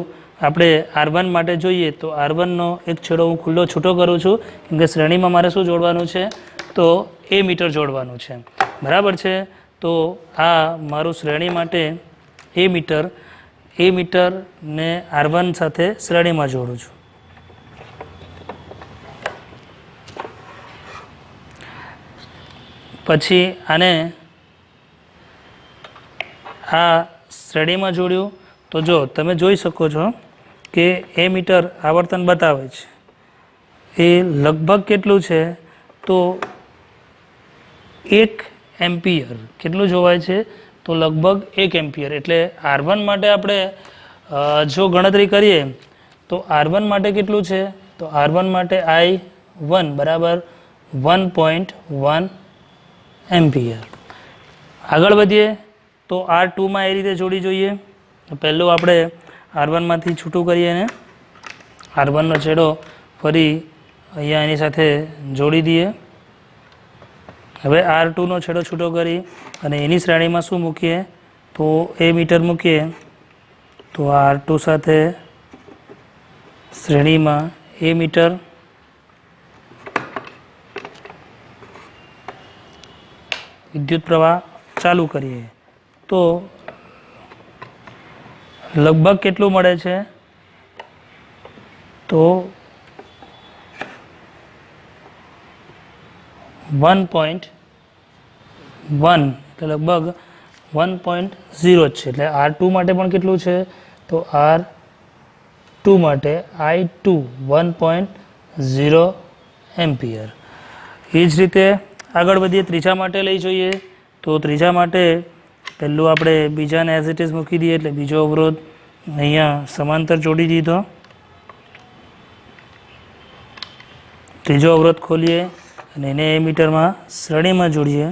આપણે R1 માટે જોઈએ તો R1નો એક છેડો હું ખુલ્લો છૂટો કરું છું કેમ કે શ્રેણીમાં મારે શું જોડવાનું છે, તો એ મીટર જોડવાનું છે. બરાબર છે. તો આ મારું શ્રેણી માટે એ મીટરને R1 સાથે શ્રેણીમાં જોડું છું. પછી આને આ શ્રેણીમાં જોડ્યું તો જો તમે જોઈ શકો છો કે એ મીટર આવર્તન બતાવે છે એ લગભગ કેટલું છે, તો 1 એમ્પિયર કેટલું જોવાય છે, તો લગભગ 1 એમ્પિયર. એટલે R1 માટે આપણે જો ગણતરી કરીએ તો R1 માટે કેટલું છે, તો R1 માટે I1 બરાબર 1.1 એમ્પિયર. આગળ વધીએ તો R2માં એ રીતે જોડી જોઈએ. પહેલું આપણે R1માંથી છૂટું કરીએ ને R1નો છેડો ફરી અહીંયા એની સાથે જોડી દઈએ. હવે R2નો છેડો છૂટો કરી અને એની શ્રેણીમાં શું મૂકીએ તો એ મીટર મૂકીએ તો R2 સાથે શ્રેણીમાં એ મીટર વિદ્યુત પ્રવાહ ચાલુ કરીએ તો લગભગ કેટલું મળે છે તો 1.1 એટલે લગભગ 1.0 છે. એટલે R2 માટે પણ કેટલું છે તો R2 માટે I2 1.0 એમ્પિયર. એ જ રીતે આગળ વધીએ ત્રીજા માટે લઈ જોઈએ તો ત્રીજા માટે પહેલું આપણે બીજાને એઝ ઇટ ઇઝ મૂકી દઈએ એટલે બીજો અવરોધ અહીંયા સમાંતર જોડી દીધો. ત્રીજો અવરોધ ખોલીએ અને એને એ મીટરમાં શ્રેણીમાં જોડીએ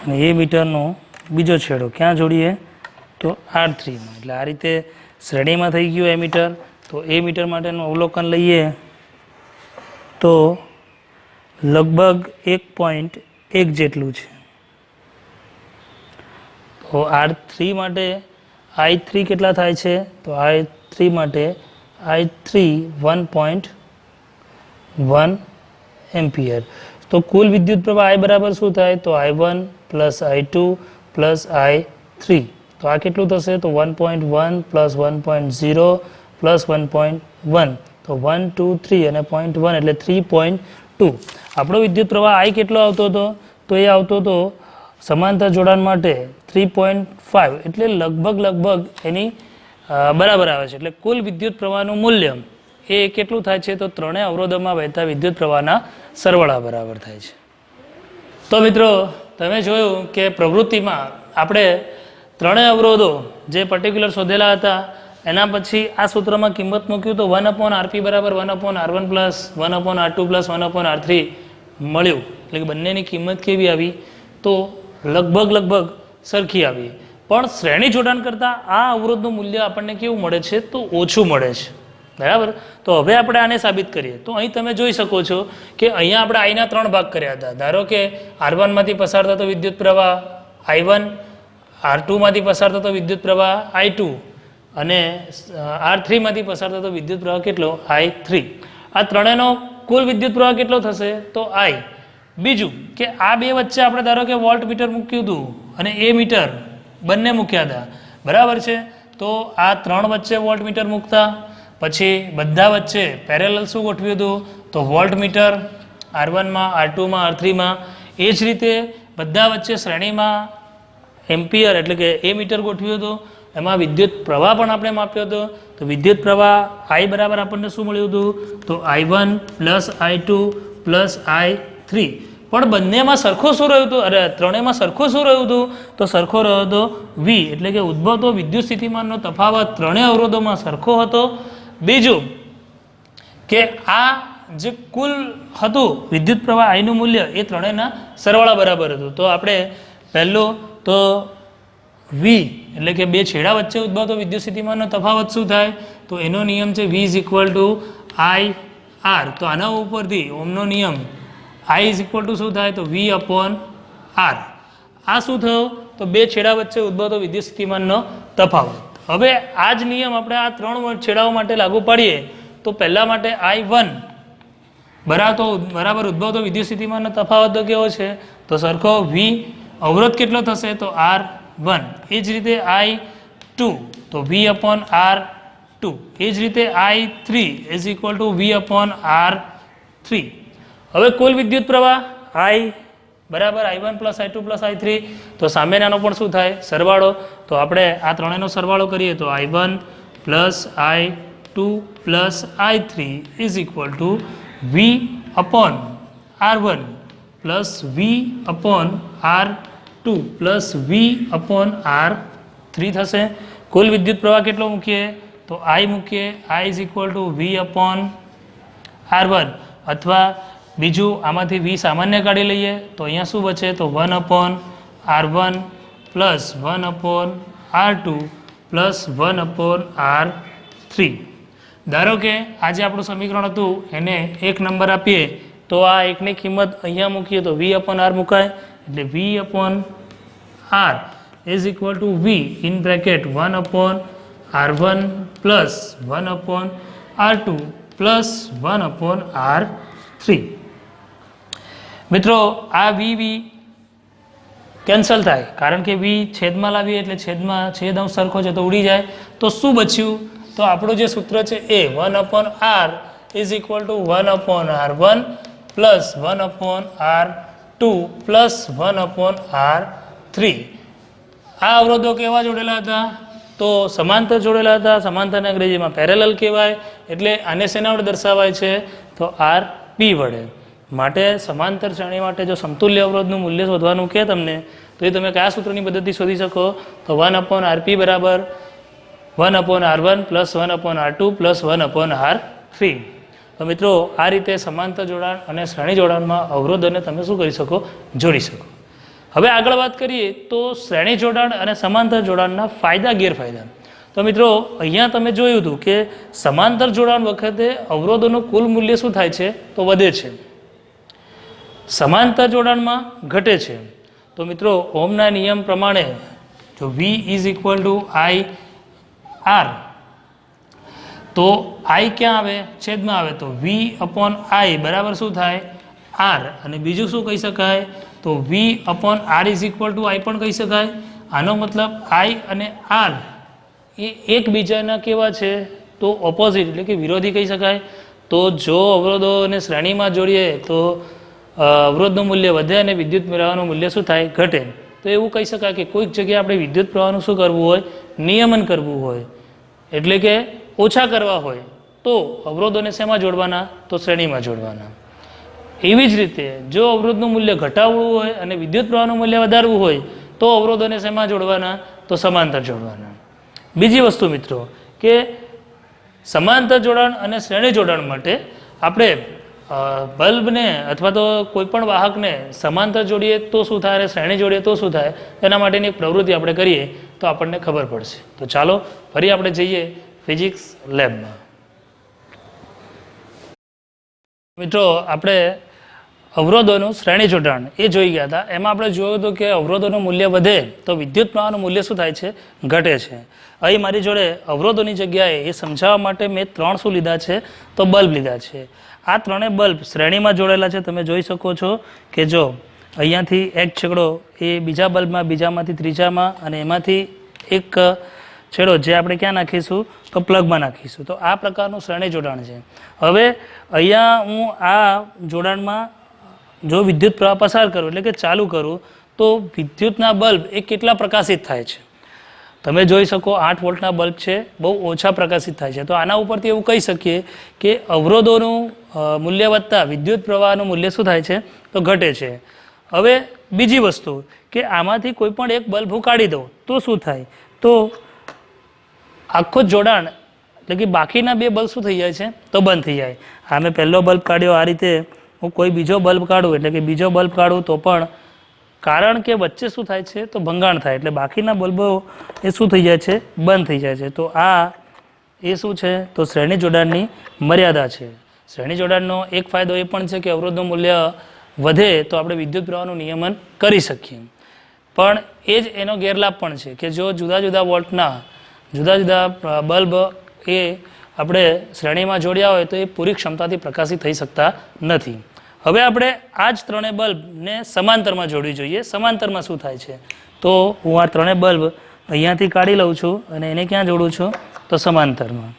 અને એ મીટરનો બીજો છેડો ક્યાં જોડીએ તો R3માં. એટલે આ રીતે શ્રેણીમાં થઈ ગયું એ મીટર. તો એ મીટર માટેનું અવલોકન લઈએ તો લગભગ 1.1 જેટલું છે. તો R3 માટે I3 કેટલા થાય છે તો I3 માટે I3 1.1 એમ્પિયર. તો કુલ વિદ્યુત પ્રવાહ I બરાબર શું થાય તો I1 plus I2 plus I3. તો આ કેટલું થશે તો 1.1 પ્લસ 1.0 પ્લસ 1.1 તો 1 2 3 અને 0.1 એટલે 3.2. આપણો વિદ્યુત પ્રવાહ I કેટલો આવતો હતો તો એ આવતો હતો સમાંતર જોડાણ માટે 3.5 એટલે લગભગ એની બરાબર આવે છે. એટલે કુલ વિદ્યુત પ્રવાહનું મૂલ્ય એ કેટલું થાય છે તો ત્રણેય અવરોધોમાં વહેતા વિદ્યુત પ્રવાહના સરવાળા બરાબર થાય છે. તો મિત્રો તમે જોયું કે પ્રવૃત્તિમાં આપણે ત્રણેય અવરોધો જે પર્ટિક્યુલર શોધેલા હતા એના પછી આ સૂત્રમાં કિંમત મૂક્યું તો 1/Rp બરાબર 1/R1 plus 1/R2 plus 1/R3 મળ્યું. એટલે કે બંનેની કિંમત કેવી આવી તો લગભગ સરખી આવી. પણ શ્રેણી જોડાણ કરતાં આ અવરોધનું મૂલ્ય આપણને કેવું મળે છે તો ઓછું મળે છે. બરાબર. તો હવે આપણે આને સાબિત કરીએ. તો અહીં તમે જોઈ શકો છો કે અહીંયા આપણે આઈના 3 ભાગ કર્યા હતા. ધારો કે R1માંથી પસાર થતો વિદ્યુત પ્રવાહ I1, R2માંથી પસાર થતો વિદ્યુત પ્રવાહ I2 અને R3માંથી પસાર થતો વિદ્યુત પ્રવાહ કેટલો I3. આ ત્રણેયનો કુલ વિદ્યુત પ્રવાહ કેટલો થશે તો I. બીજું કે આ બે વચ્ચે આપણે ધારો કે વોલ્ટ મીટર મૂક્યું હતું અને એ મીટર બંને મૂક્યા હતા. બરાબર છે. તો આ 3 વચ્ચે વોલ્ટ મીટર મૂકતા પછી બધા વચ્ચે પેરેલલ શું ગોઠવ્યું હતું તો વોલ્ટ મીટર R1માં R2માં R3માં. એ જ રીતે બધા વચ્ચે શ્રેણીમાં એમ્પિયર એટલે કે એ મીટર ગોઠવ્યું હતું. એમાં વિદ્યુત પ્રવાહ પણ આપણે માપ્યો હતો. તો વિદ્યુત પ્રવાહ I બરાબર આપણને શું મળ્યું હતું તો I1 plus I2 plus I3. પણ બંનેમાં સરખું શું રહ્યું હતું અરે ત્રણેયમાં સરખું શું રહ્યું હતું તો સરખો રહ્યો હતો V. એટલે કે ઉદ્ભવતો વિદ્યુત સ્થિતિમાનનો તફાવત ત્રણેય અવરોધોમાં સરખો હતો. બીજું કે આ જે કુલ હતું વિદ્યુત પ્રવાહ આઈનું મૂલ્ય એ ત્રણેયના સરવાળા બરાબર હતું. તો આપણે પહેલું તો V એટલે કે બે છેડા વચ્ચે ઉદ્ભવતો વિદ્યુત સ્થિતિમાનનો તફાવત શું થાય તો એનો નિયમ છે V is equal two IR. તો આના ઉપરથી ઓમનો નિયમ I ઇઝ ઇક્વલ ટુ શું થાય તો V અપોન R. આ શું થયું તો બે છેડા વચ્ચે ઉદ્ભવતો વિદ્યુત સ્થિતિમાનનો તફાવત. હવે આ જ નિયમ આપણે આ 3 છેડાઓ માટે લાગુ પાડીએ તો પહેલા માટે I1 બરાબર ઉદ્ભવતો વિદ્યુત સ્થિતિમાનનો તફાવત તો કેવો છે તો સરખો V. અવરોધ કેટલો થશે તો R1. એ જ રીતે I2 તો V અપોન R2. એ જ રીતે I3 is equal two V upon R3. હવે કુલ વિદ્યુત પ્રવાહ I બરાબર I1 plus I2 plus I3. તો સામેનાનો પણ શું થાય સરવાળો. તો આપણે આ ત્રણેયનો સરવાળો કરીએ તો I1 plus I2 plus I3 is equal two V upon R1 plus V upon R2 plus V upon R3 થશે. કુલ વિદ્યુત પ્રવાહ કેટલો મૂકીએ તો I મૂકીએ I is equal two V upon R1 અથવા બીજું આમાંથી v સામાન્ય કાઢી લઈએ તો અહીંયા શું બચે તો 1/r1 plus 1/r2 plus 1/r3. ધારો કે આજે આપણું સમીકરણ હતું એને એક નંબર આપીએ તો આ એકની કિંમત અહીંયા મૂકીએ તો v/r મુકાય એટલે v/r is equal two v in bracket 1/r1 plus 1/r2 plus 1/r3. મિત્રો આ v કેન્સલ થાય કારણ કે v છેદમાં લાવીએ એટલે છેદ અંશ સરખો છે તો ઉડી જાય. તો શું બચ્યું તો આપણું જે સૂત્ર છે એ 1/r is equal to 1/r1 plus 1/r2 plus 1/r3. આ અવરોધો કેવા જોડેલા હતા તો સમાંતર જોડેલા હતા. સમાંતરને અંગ્રેજીમાં પેરેલલ કહેવાય. એટલે આને શેના વડે દર્શાવાય છે તો rp વડે. માટે સમાંતર શ્રેણી માટે જો સમતુલ્ય અવરોધનું મૂલ્ય શોધવાનું કહે તમને તો એ તમે કયા સૂત્રની મદદથી શોધી શકો તો 1/rp બરાબર 1/r1 plus 1/r2 plus 1/r3. તો મિત્રો આ રીતે સમાંતર જોડાણ અને શ્રેણી જોડાણમાં અવરોધોને તમે શું કરી શકો જોડી શકો. હવે આગળ વાત કરીએ તો શ્રેણી જોડાણ અને સમાંતર જોડાણના ફાયદા ગેરફાયદા. તો મિત્રો અહીંયા તમે જોયું હતું કે સમાંતર જોડાણ વખતે અવરોધોનું કુલ મૂલ્ય શું થાય છે તો વધે છે, સમાંતર જોડાણમાં ઘટે છે. તો મિત્રો ઓહમના નિયમ પ્રમાણે જો v is equal two i r તો i ક્યાં આવે છેદમાં આવે તો v/i બરાબર શું થાય r. અને બીજું શું કહી શકાય તો v/r is equal two i પણ કહી શકાય. આનો મતલબ i અને r એ એકબીજાના કેવા છે તો ઓપોઝિટ એટલે કે વિરોધી કહી શકાય. તો જો અવરોધોને શ્રેણીમાં જોડીએ તો અવરોધનું મૂલ્ય વધે અને વિદ્યુત પ્રવાહનું મૂલ્ય શું થાય ઘટે. તો એવું કહી શકાય કે કોઈક જગ્યાએ આપણે વિદ્યુત પ્રવાહનું શું કરવું હોય નિયમન કરવું હોય એટલે કે ઓછા કરવા હોય તો અવરોધોને શેમાં જોડવાના તો શ્રેણીમાં જોડવાના. એવી જ રીતે જો અવરોધનું મૂલ્ય ઘટાડવું હોય અને વિદ્યુત પ્રવાહનું મૂલ્ય વધારવું હોય તો અવરોધોને શેમાં જોડવાના તો સમાંતર જોડવાના. બીજી વસ્તુ મિત્રો કે સમાંતર જોડાણ અને શ્રેણી જોડાણ માટે આપણે બલ્બને અથવા તો કોઈ પણ વાહકને સમાંતર જોડીએ તો શું થાય અને શ્રેણી જોડીએ તો શું થાય એના માટેની એક પ્રવૃત્તિ આપણે કરીએ તો આપણને ખબર પડશે. તો ચાલો ફરી આપણે જઈએ ફિઝિક્સ લેબમાં. મિત્રો આપણે અવરોધોનું શ્રેણી જોડાણ એ જોઈ ગયા હતા. એમાં આપણે જોયું હતું કે અવરોધોનું મૂલ્ય વધે તો વિદ્યુત પ્રવાહનું મૂલ્ય શું થાય છે ઘટે છે. અહીં મારી જોડે અવરોધોની જગ્યાએ એ સમજાવવા માટે મેં 3 શું લીધા છે તો બલ્બ લીધા છે. આ 3 બલ્બ શ્રેણીમાં જોડેલા છે. તમે જોઈ શકો છો કે જો અહીંયાથી એક છેડો એ બીજા બલ્બમાં, બીજામાંથી ત્રીજામાં અને એમાંથી એક છેડો જે આપણે ક્યાં નાખીશું તો પ્લગમાં નાખીશું. તો આ પ્રકારનું શ્રેણી જોડાણ છે. હવે અહીંયા હું આ જોડાણમાં જો વિદ્યુત પ્રવાહ પસાર કરું એટલે કે ચાલુ કરું તો વિદ્યુતના બલ્બ એ કેટલા પ્રકાશિત થાય છે તમે જોઈ શકો 8 વોલ્ટના બલ્બ છે બહુ ઓછા પ્રકાશિત થાય છે. તો આના ઉપરથી એવું કહી શકીએ કે અવરોધોનું મૂલ્ય વધતા વિદ્યુત પ્રવાહનું મૂલ્ય શું થાય છે તો ઘટે છે. હવે બીજી વસ્તુ કે આમાંથી કોઈ પણ એક બલ્બ હું કાઢી દઉં તો શું થાય તો આખું જોડાણ એટલે કે બાકીના 2 બલ્બ શું થઈ જાય છે તો બંધ થઈ જાય. આ મેં પહેલો બલ્બ કાઢ્યો આ રીતે હું કોઈ બીજો બલ્બ કાઢું એટલે કે બીજો બલ્બ કાઢું તો પણ કારણ કે વચ્ચે શું થાય છે તો ભંગાણ થાય એટલે બાકીના બલ્બો એ શું થઈ જાય છે બંધ થઈ જાય છે. તો આ એ શું છે તો શ્રેણી જોડાણની મર્યાદા છે. શ્રેણી જોડાણનો એક ફાયદો એ પણ છે કે અવરોધનું મૂલ્ય વધે તો આપણે વિદ્યુત પ્રવાહનું નિયમન કરી શકીએ. પણ એ જ એનો ગેરલાભ પણ છે કે જો જુદા જુદા વોલ્ટના જુદા જુદા બલ્બ એ આપણે શ્રેણીમાં જોડ્યા હોય તો એ પૂરી ક્ષમતાથી પ્રકાશિત થઈ શકતા નથી. હવે આપણે આ જ 3 બલ્બને સમાંતરમાં જોડવી જોઈએ. સમાંતરમાં શું થાય છે તો હું આ 3 બલ્બ અહીંયાથી કાઢી લઉં છું અને એને ક્યાં જોડું છું તો સમાંતરમાં.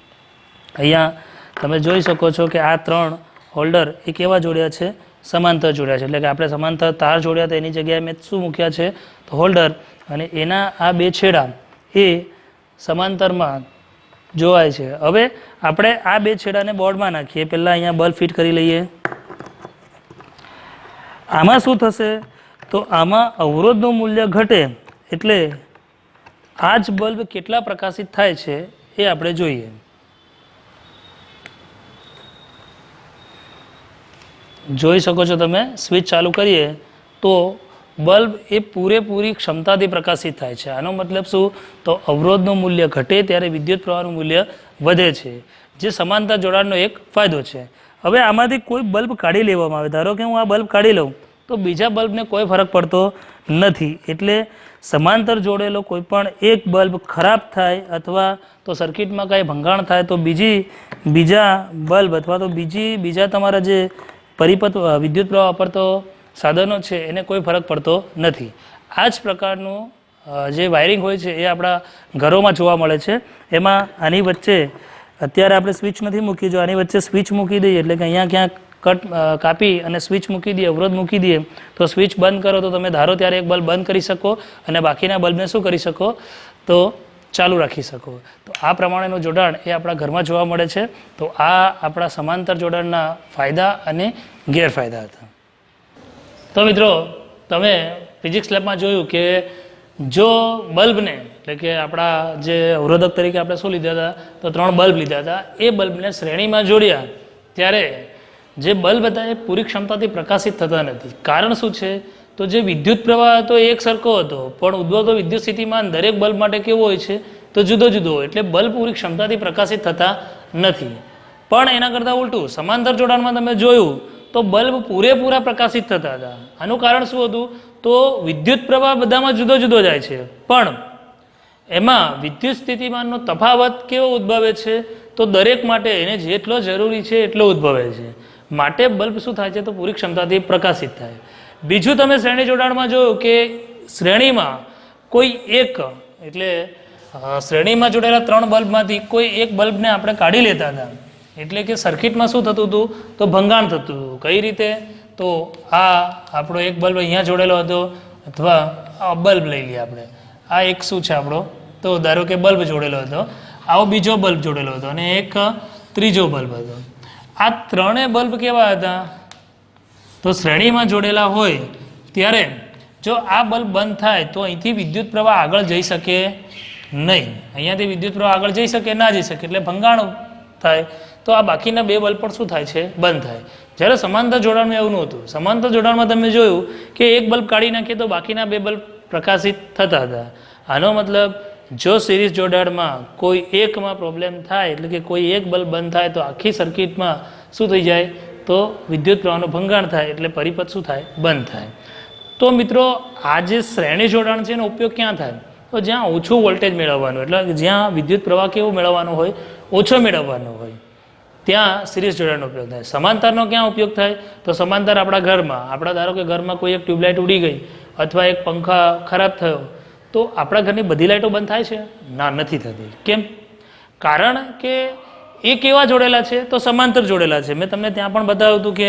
અહીંયા તમે જોઈ શકો છો કે આ 3 હોલ્ડર એ કેવા જોડ્યા છે સમાંતર જોડ્યા છે. એટલે કે આપણે સમાંતર તાર જોડ્યા તો એની જગ્યાએ મેં શું મૂક્યા છે તો હોલ્ડર અને એના આ 2 છેડા એ સમાંતરમાં જોવાય છે. હવે આપણે આ 2 છેડાને બોર્ડમાં નાખીએ. પહેલાં અહીંયા બલ્બ ફિટ કરી લઈએ. આમાં શું થશે તો આમાં અવરોધનું મૂલ્ય ઘટે એટલે આ જ બલ્બ કેટલા પ્રકાશિત થાય છે એ આપણે જોઈએ. જોઈ શકો છો તમે, સ્વિચ ચાલુ કરીએ તો બલ્બ એ પૂરેપૂરી ક્ષમતાથી પ્રકાશિત થાય છે. આનો મતલબ શું? તો અવરોધનું મૂલ્ય ઘટે ત્યારે વિદ્યુત પ્રવાહનું મૂલ્ય વધે છે, જે સમાંતર જોડાણનો એક ફાયદો છે. હવે આમાંથી કોઈ બલ્બ કાઢી લેવામાં આવે, ધારો કે હું આ બલ્બ કાઢી લઉં તો બીજા બલ્બને કોઈ ફરક પડતો નથી. એટલે સમાંતર જોડેલો કોઈ પણ એક બલ્બ ખરાબ થાય અથવા તો સર્કિટમાં કાંઈ ભંગાણ થાય તો બીજા બલ્બ અથવા તો બીજા તમારા જે પરિપથ વિદ્યુત પ્રવાહ વાપરતો સાધનો છે એને કોઈ ફરક પડતો નથી. આ જ પ્રકારનું જે વાયરિંગ હોય છે એ આપણા ઘરોમાં જોવા મળે છે. એમાં આની વચ્ચે અત્યારે આપણે સ્વિચ નથી મૂકી, જો આની વચ્ચે સ્વિચ મૂકી દઈએ એટલે કે અહીંયા ક્યાંક કાપી અને સ્વિચ મૂકી દઈએ, અવરોધ મૂકી દઈએ તો સ્વિચ બંધ કરો તો તમે ધારો ત્યારે એક બલ્બ બંધ કરી શકો અને બાકીના બલ્બને શું કરી શકો? તો ચાલુ રાખી શકો. તો આ પ્રમાણેનું જોડાણ એ આપણા ઘરમાં જોવા મળે છે. તો આ આપણા સમાંતર જોડાણના ફાયદા અને ગેરફાયદા હતા. તો મિત્રો, તમે ફિઝિક્સ લેબમાં જોયું કે જો બલ્બને એટલે કે આપણા જે અવરોધક તરીકે આપણે શું લીધા હતા? તો 3 બલ્બ લીધા હતા. એ બલ્બને શ્રેણીમાં જોડ્યા ત્યારે જે બલ્બ હતા એ પૂરી ક્ષમતાથી પ્રકાશિત થતા નથી. કારણ શું છે? તો જે વિદ્યુત પ્રવાહ હતો એ એક સરખો હતો, પણ ઉદ્ભવતો વિદ્યુત સ્થિતિમાન દરેક બલ્બ માટે કેવો હોય છે? તો જુદો જુદો હોય. એટલે બલ્બ પૂરી ક્ષમતાથી પ્રકાશિત થતા નથી. પણ એના કરતાં ઉલટું સમાંતર જોડાણમાં તમે જોયું તો બલ્બ પૂરેપૂરા પ્રકાશિત થતા હતા. આનું કારણ શું હતું? તો વિદ્યુત પ્રવાહ બધામાં જુદો જુદો જાય છે, પણ એમાં વિદ્યુત સ્થિતિમાનનો તફાવત કેવો ઉદ્ભવે છે? તો દરેક માટે એને જેટલો જરૂરી છે એટલો ઉદ્ભવે છે. માટે બલ્બ શું થાય છે? તો પૂરી ક્ષમતાથી પ્રકાશિત થાય. બીજું તમે શ્રેણી જોડાણમાં જોયું કે શ્રેણીમાં કોઈ એક એટલે શ્રેણીમાં જોડાયેલા 3 બલ્બમાંથી કોઈ એક બલ્બને આપણે કાઢી લેતા હતા. એટલે કે સર્કિટમાં શું થતું હતું? તો ભંગાણ થતું હતું. કઈ રીતે? તો આ આપણો એક બલ્બ અહીંયા જોડેલો હતો, અથવા આ બલ્બ લઈ લઈએ આપણે. આ એક શું છે આપણો? તો ધારો કે બલ્બ જોડેલો હતો, આવો બીજો બલ્બ જોડેલો હતો અને એક ત્રીજો બલ્બ હતો. આ 3 બલ્બ કેવા હતા? તો શ્રેણીમાં જોડેલા હોય ત્યારે જો આ બલ્બ બંધ થાય તો અહીંથી વિદ્યુત પ્રવાહ આગળ જઈ શકે નહીં. અહીંયાથી વિદ્યુત પ્રવાહ આગળ જઈ શકે ના જઈ શકે, એટલે ભંગાણ થાય. તો આ બાકીના 2 બલ્બ પણ શું થાય છે? બંધ થાય. જ્યારે સમાંતર જોડાણમાં એવું નહોતું. સમાંતર જોડાણમાં તમે જોયું કે એક બલ્બ કાઢી નાખીએ તો બાકીના 2 બલ્બ પ્રકાશિત થતા હતા. આનો મતલબ જો સિરીઝ જોડાણમાં કોઈ એકમાં પ્રોબ્લેમ થાય એટલે કે કોઈ એક બલ્બ બંધ થાય તો આખી સર્કિટમાં શું થઈ જાય? તો વિદ્યુત પ્રવાહનું ભંગાણ થાય, એટલે પરિપથ શું થાય? બંધ થાય. તો મિત્રો, આ જે શ્રેણી જોડાણ છે એનો ઉપયોગ ક્યાં થાય? તો જ્યાં ઓછું વોલ્ટેજ મેળવવાનું, એટલે જ્યાં વિદ્યુત પ્રવાહ કેવો મેળવવાનો હોય? ઓછો મેળવવાનો હોય, ત્યાં સિરીઝ જોડાણનો ઉપયોગ થાય. સમાંતરનો ક્યાં ઉપયોગ થાય? તો સમાંતર આપણા ઘરમાં, આપણા ધારો કે ઘરમાં કોઈ એક ટ્યુબલાઇટ ઉડી ગઈ અથવા એક પંખા ખરાબ થયો તો આપણા ઘરની બધી લાઇટો બંધ થાય છે? ના, નથી થતી. કેમ? કારણ કે એ કેવા જોડેલા છે? તો સમાંતર જોડેલા છે. મેં તમને ત્યાં પણ બતાવ્યું હતું કે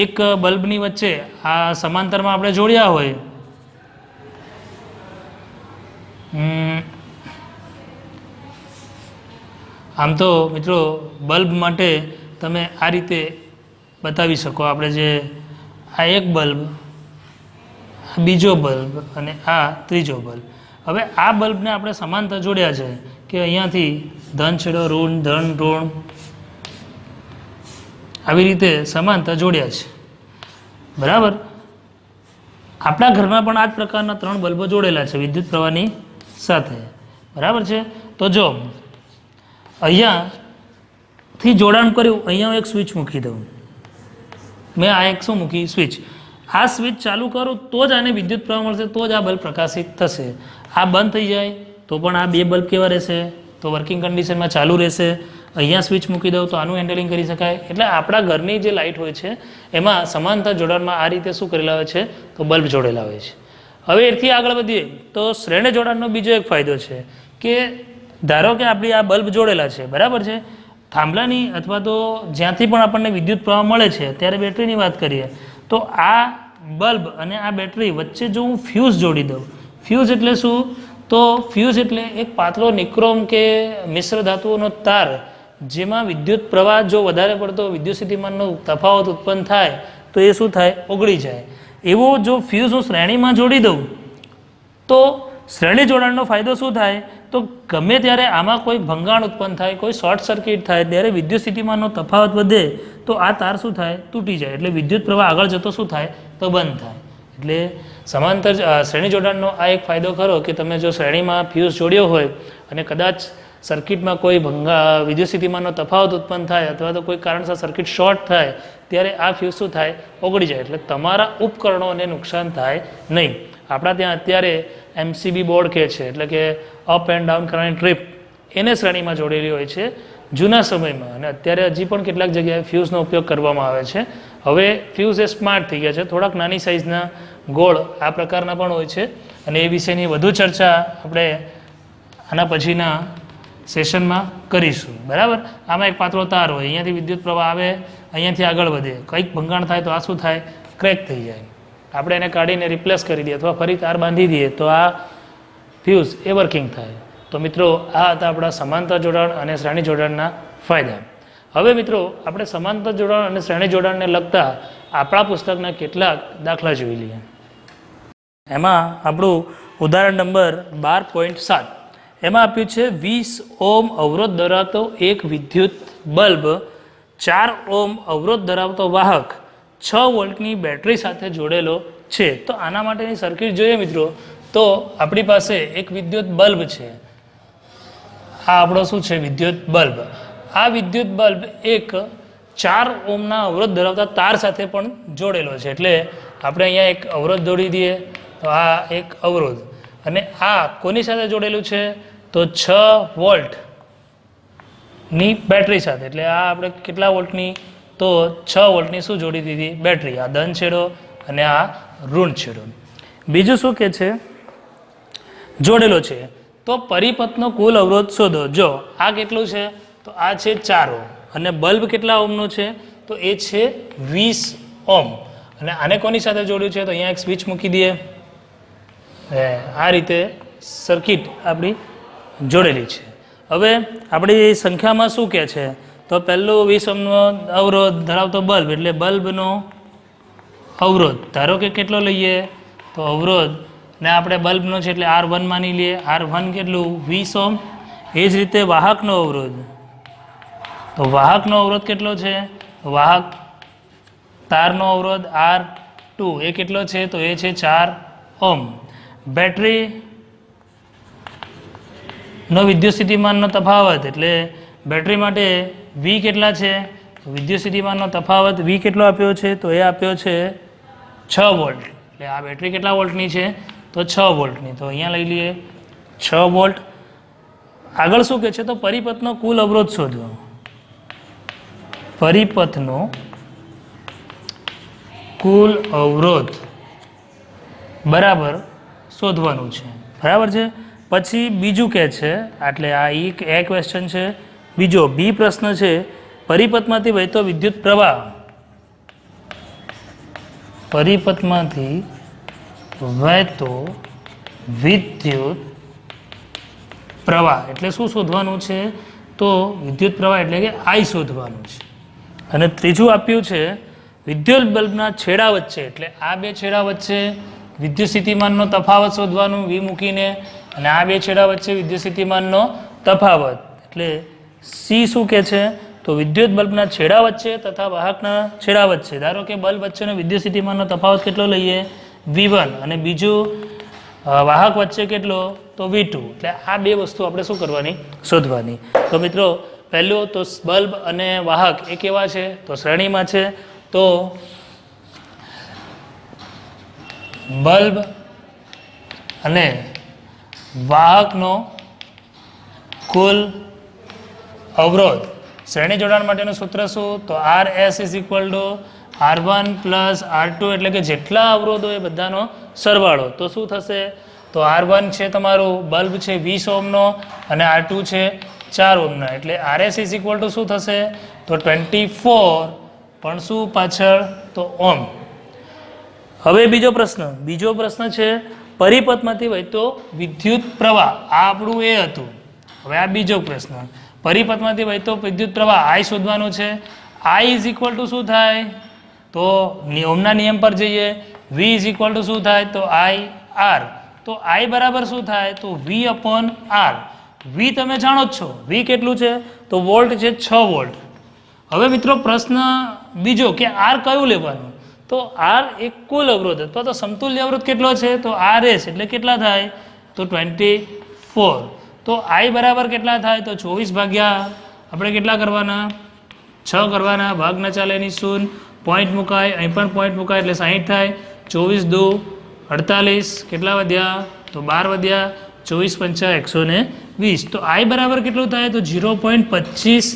એક બલ્બની વચ્ચે આ સમાંતરમાં આપણે જોડ્યા હોય, આમ તો મિત્રો બલ્બ માટે તમે આ રીતે બતાવી શકો. આપણે જે આ એક બલ્બ, આ બીજો બલ્બ અને આ ત્રીજો બલ્બ. હવે આ બલ્બને આપણે સમાંતર જોડ્યા છે કે અહીંયાથી ધન છેડો ઋણ, ધન ઋણ, આવી રીતે સમાંતર જોડ્યા છે. બરાબર? આપણા ઘરમાં પણ આ જ પ્રકારના 3 બલ્બો જોડેલા છે વિદ્યુત પ્રવાહની સાથે. બરાબર છે? તો જો અહીંયાથી જોડાણ કર્યું, અહીંયા હું એક સ્વિચ મૂકી દઉં. મેં આ એક શું મૂકી? સ્વિચ. આ સ્વિચ ચાલુ કરું તો જ આને વિદ્યુત પ્રવાહ મળશે, તો જ આ બલ્બ પ્રકાશિત થશે. આ બંધ થઈ જાય તો પણ આ 2 બલ્બ કેવા રહેશે? તો વર્કિંગ કન્ડિશનમાં ચાલુ રહેશે. અહીંયા સ્વિચ મૂકી દઉં તો આનું હેન્ડલિંગ કરી શકાય. એટલે આપણા ઘરની જે લાઇટ હોય છે એમાં સમાંતર જોડાણમાં આ રીતે શું કરેલા હોય છે? તો બલ્બ જોડેલા હોય છે. હવે એથી આગળ વધીએ તો શ્રેણી જોડાણનો બીજો એક ફાયદો છે કે ધારો કે આપણી આ બલ્બ જોડેલા છે, બરાબર છે? થાંભલાની અથવા તો જ્યાંથી પણ આપણને વિદ્યુત પ્રવાહ મળે છે, ત્યારે બેટરીની વાત કરીએ તો આ બલ્બ અને આ બેટરી વચ્ચે જો હું ફ્યુઝ જોડી દઉં, ફ્યુઝ એટલે શું? તો ફ્યુઝ એટલે એક પાતળો નિક્રોમ કે મિશ્ર ધાતુઓનો તાર, જેમાં વિદ્યુત પ્રવાહ જો વધારે પડતો વિદ્યુત સ્થિતિમાનનો તફાવત ઉત્પન્ન થાય તો એ શું થાય? ઓગળી જાય. એવો જો ફ્યુઝ હું શ્રેણીમાં જોડી દઉં તો શ્રેણી જોડાણનો ફાયદો શું થાય? તો તો ગમે ત્યારે આમાં કોઈ ભંગાણ ઉત્પન્ન થાય, કોઈ શોર્ટ સર્કિટ થાય ત્યારે વિદ્યુત સ્થિતિમાનનો તફાવત વધે તો આ તાર શું થાય? તૂટી જાય. એટલે વિદ્યુત પ્રવાહ આગળ જતો શું થાય? તો બંધ થાય. એટલે સમાંતર શ્રેણી જોડાણનો આ એક ફાયદો ખરો કે તમે જો શ્રેણીમાં ફ્યુઝ જોડ્યો હોય અને કદાચ સર્કિટમાં કોઈ વિદ્યુત સ્થિતિમાનનો તફાવત ઉત્પન્ન થાય અથવા તો કોઈ કારણસર સર્કિટ શોર્ટ થાય ત્યારે આ ફ્યુઝ શું થાય? ઓગળી જાય. એટલે તમારા ઉપકરણોને નુકસાન થાય નહીં. આપણા ત્યાં અત્યારે MCB બોર્ડ કે છે, એટલે કે up and down current trip, એને શ્રેણીમાં જોડેલી હોય છે જૂના સમયમાં. અને અત્યારે હજી પણ કેટલાક જગ્યાએ ફ્યુઝનો ઉપયોગ કરવામાં આવે છે. હવે ફ્યુઝ એ સ્માર્ટ થઈ ગયા છે, થોડાક નાની સાઇઝના ગોળ આ પ્રકારના પણ હોય છે. અને એ વિશેની વધુ ચર્ચા આપણે આના પછીના સેશનમાં કરીશું. બરાબર. આમાં એક પાતળો તાર હોય, અહીંયાથી વિદ્યુત પ્રવાહ આવે, અહીંયાથી આગળ વધે, કંઈક ભંગાણ થાય તો આ શું થાય? ક્રેક થઈ જાય. આપણે એને કાઢીને રિપ્લેસ કરી દઈએ અથવા ફરી તાર બાંધી દઈએ તો આ ફ્યુઝ એ વર્કિંગ થાય. તો મિત્રો આ હતા આપણા સમાંતર જોડાણ અને શ્રેણી જોડાણના ફાયદા. હવે મિત્રો આપણે સમાંતર જોડાણ અને શ્રેણી જોડાણને લગતા આપણા પુસ્તકના કેટલાક દાખલા જોઈ લઈએ. એમાં આપણું ઉદાહરણ નંબર 12.7 એમાં આપ્યું છે 20 ઓહ્મ અવરોધ ધરાવતો એક વિદ્યુત બલ્બ 4 ઓહ્મ અવરોધ ધરાવતો વાહક 6 વોલ્ટની બેટરી સાથે જોડેલો છે. તો આના માટેની સર્કિટ જોઈએ મિત્રો, તો આપણી પાસે એક વિદ્યુત બલ્બ છે. આ આપણો શું છે? વિદ્યુત બલ્બ. આ વિદ્યુત બલ્બ એક 4 ઓહ્મના અવરોધ ધરાવતા તાર સાથે પણ જોડેલો છે. એટલે આપણે અહીંયા એક અવરોધ જોડી દઈએ તો આ એક અવરોધ, અને આ કોની સાથે જોડેલું છે? તો 6 વોલ્ટની બેટરી સાથે. એટલે આ આપણે કેટલા વોલ્ટની? તો 6 વોલ્ટની શું જોડી દીધી? બેટરી. આ ધન છેડો અને આ ઋણ છેડો. બીજું શું કે છે? જોડેલો છે. તો પરિપથનો કુલ અવરોધ શોધો. જો આ કેટલું છે? તો આ છે 4 ઓહ્મ, અને બલ્બ કેટલા ઓહ્મનો છે? તો એ છે 20 ઓહ્મ. અને આને કોની સાથે જોડ્યું છે? તો અહીંયા એક સ્વિચ મૂકી દઈએ. આ રીતે સર્કિટ આપણી જોડેલી છે. હવે આપણી સંખ્યામાં શું કહે છે? તો પહેલું 20 ઓહ્મનો અવરોધ ધરાવતો બલ્બ, એટલે બલ્બનો અવરોધ ધારો કે કેટલો લઈએ? તો અવરોધ ને આપણે બલ્બનો છે એટલે R1 માની લઈએ. R1 કેટલું? 20 ઓહ્મ. એ જ રીતે વાહકનો અવરોધ, તો વાહકનો અવરોધ કેટલો છે? વાહક તારનો અવરોધ R2 એ કેટલો છે? તો એ છે 4 ઓહ્મ. બેટરીનો વિદ્યુત સ્થિતિમાનનો તફાવત, એટલે બેટરી માટે V કેટલા છે? તો વિદ્યુત સ્થિતિમાનનો તફાવત V કેટલો આપ્યો છે? તો એ આપ્યો છે 6 વોલ્ટ. એટલે આ બેટરી કેટલા વોલ્ટની છે? તો 6 વોલ્ટની. તો અહીંયા લઈ લઈએ 6 વોલ્ટ. આગળ શું કહે છે? તો પરિપથનો કુલ અવરોધ શોધો. પરિપથનો કુલ અવરોધ બરાબર શોધવાનું છે. બરાબર છે. પછી બીજું કહે છે, એટલે આ એક એ ક્વેશ્ચન છે. બીજો બી પ્રશ્ન છે, પરિપથમાંથી વહેતો વિદ્યુત પ્રવાહ, પરિપથમાંથી વહેતો વિદ્યુત પ્રવાહ એટલે શું શોધવાનું છે? તો વિદ્યુત પ્રવાહ એટલે કે I શોધવાનું છે. અને ત્રીજું આપ્યું છે વિદ્યુત બલ્બના છેડા વચ્ચે, એટલે આ બે છેડા વચ્ચે વિદ્યુત સ્થિતિમાનનો તફાવત શોધવાનું V મૂકીને, અને આ બે છેડા વચ્ચે વિદ્યુત સ્થિતિમાનનો તફાવત, એટલે સી શું કહે છે? તો વિદ્યુત બલ્બના છેડા વચ્ચે તથા વાહકના છેડા વચ્ચે, ધારો કે બલ્બ વચ્ચેનો વિદ્યુત સ્થિતિમાનનો તફાવત કેટલો લઈએ? V1, અને બીજું વાહક વચ્ચે કેટલો? તો V2. એટલે આ બે વસ્તુ આપણે શું કરવાની? શોધવાની. તો મિત્રો પહેલું તો બલ્બ અને વાહક એ કેવા છે? તો શ્રેણીમાં છે. તો બલ્બ અને વાહકનો કુલ અવરોધ, શ્રેણી જોડાણ માટેનું સૂત્ર શું? તો RS = R1 + R2, એટલે કે જેટલા અવરોધો એ બધાનો સરવાળો. તો શું થશે? તો R1 છે તમારું બલ્બ છે 20 ઓહ્મનો, અને R2 છે 4 ઓહ્મના, એટલે RS = શું થશે? તો 24, પણ શું પાછળ? તો ઓહ્મ. હવે બીજો પ્રશ્ન છે પરિપથમાંથી વહેતો વિદ્યુત પ્રવાહ. આ આપણું એ હતું. હવે આ બીજો પ્રશ્ન, પરિપથમાંથી વહેતો વિદ્યુત પ્રવાહ I શોધવાનું છે. I = શું થાય? તો ઓહ્મના નિયમ પર જઈએ. V = શું થાય? તો IR. તો I બરાબર શું થાય? તો V/R. વી તમે જાણો જ છો, વી કેટલું છે તો વોલ્ટ છે 6 વોલ્ટ. હવે મિત્રો પ્રશ્ન બીજો કે આર કયું લેવાનું, તો આર એક કુલ અવરોધ અથવા તો સમતુલ્ય અવરોધ કેટલો છે તો આર એસ એટલે કેટલા થાય તો 24. તો આઈ બરાબર કેટલા થાય તો 24 ભાગ્યા આપણે કેટલા કરવાના 6 કરવાના, ભાગ ન ચાલે એની શૂન્ય, પોઈન્ટ મુકાય, અહીં પણ પોઈન્ટ મુકાય એટલે 60 થાય. 24 દુ 48, કેટલા વધ્યા તો 12 વધ્યા, 24 × 5 120. તો આઈ બરાબર કેટલું થાય તો 0.25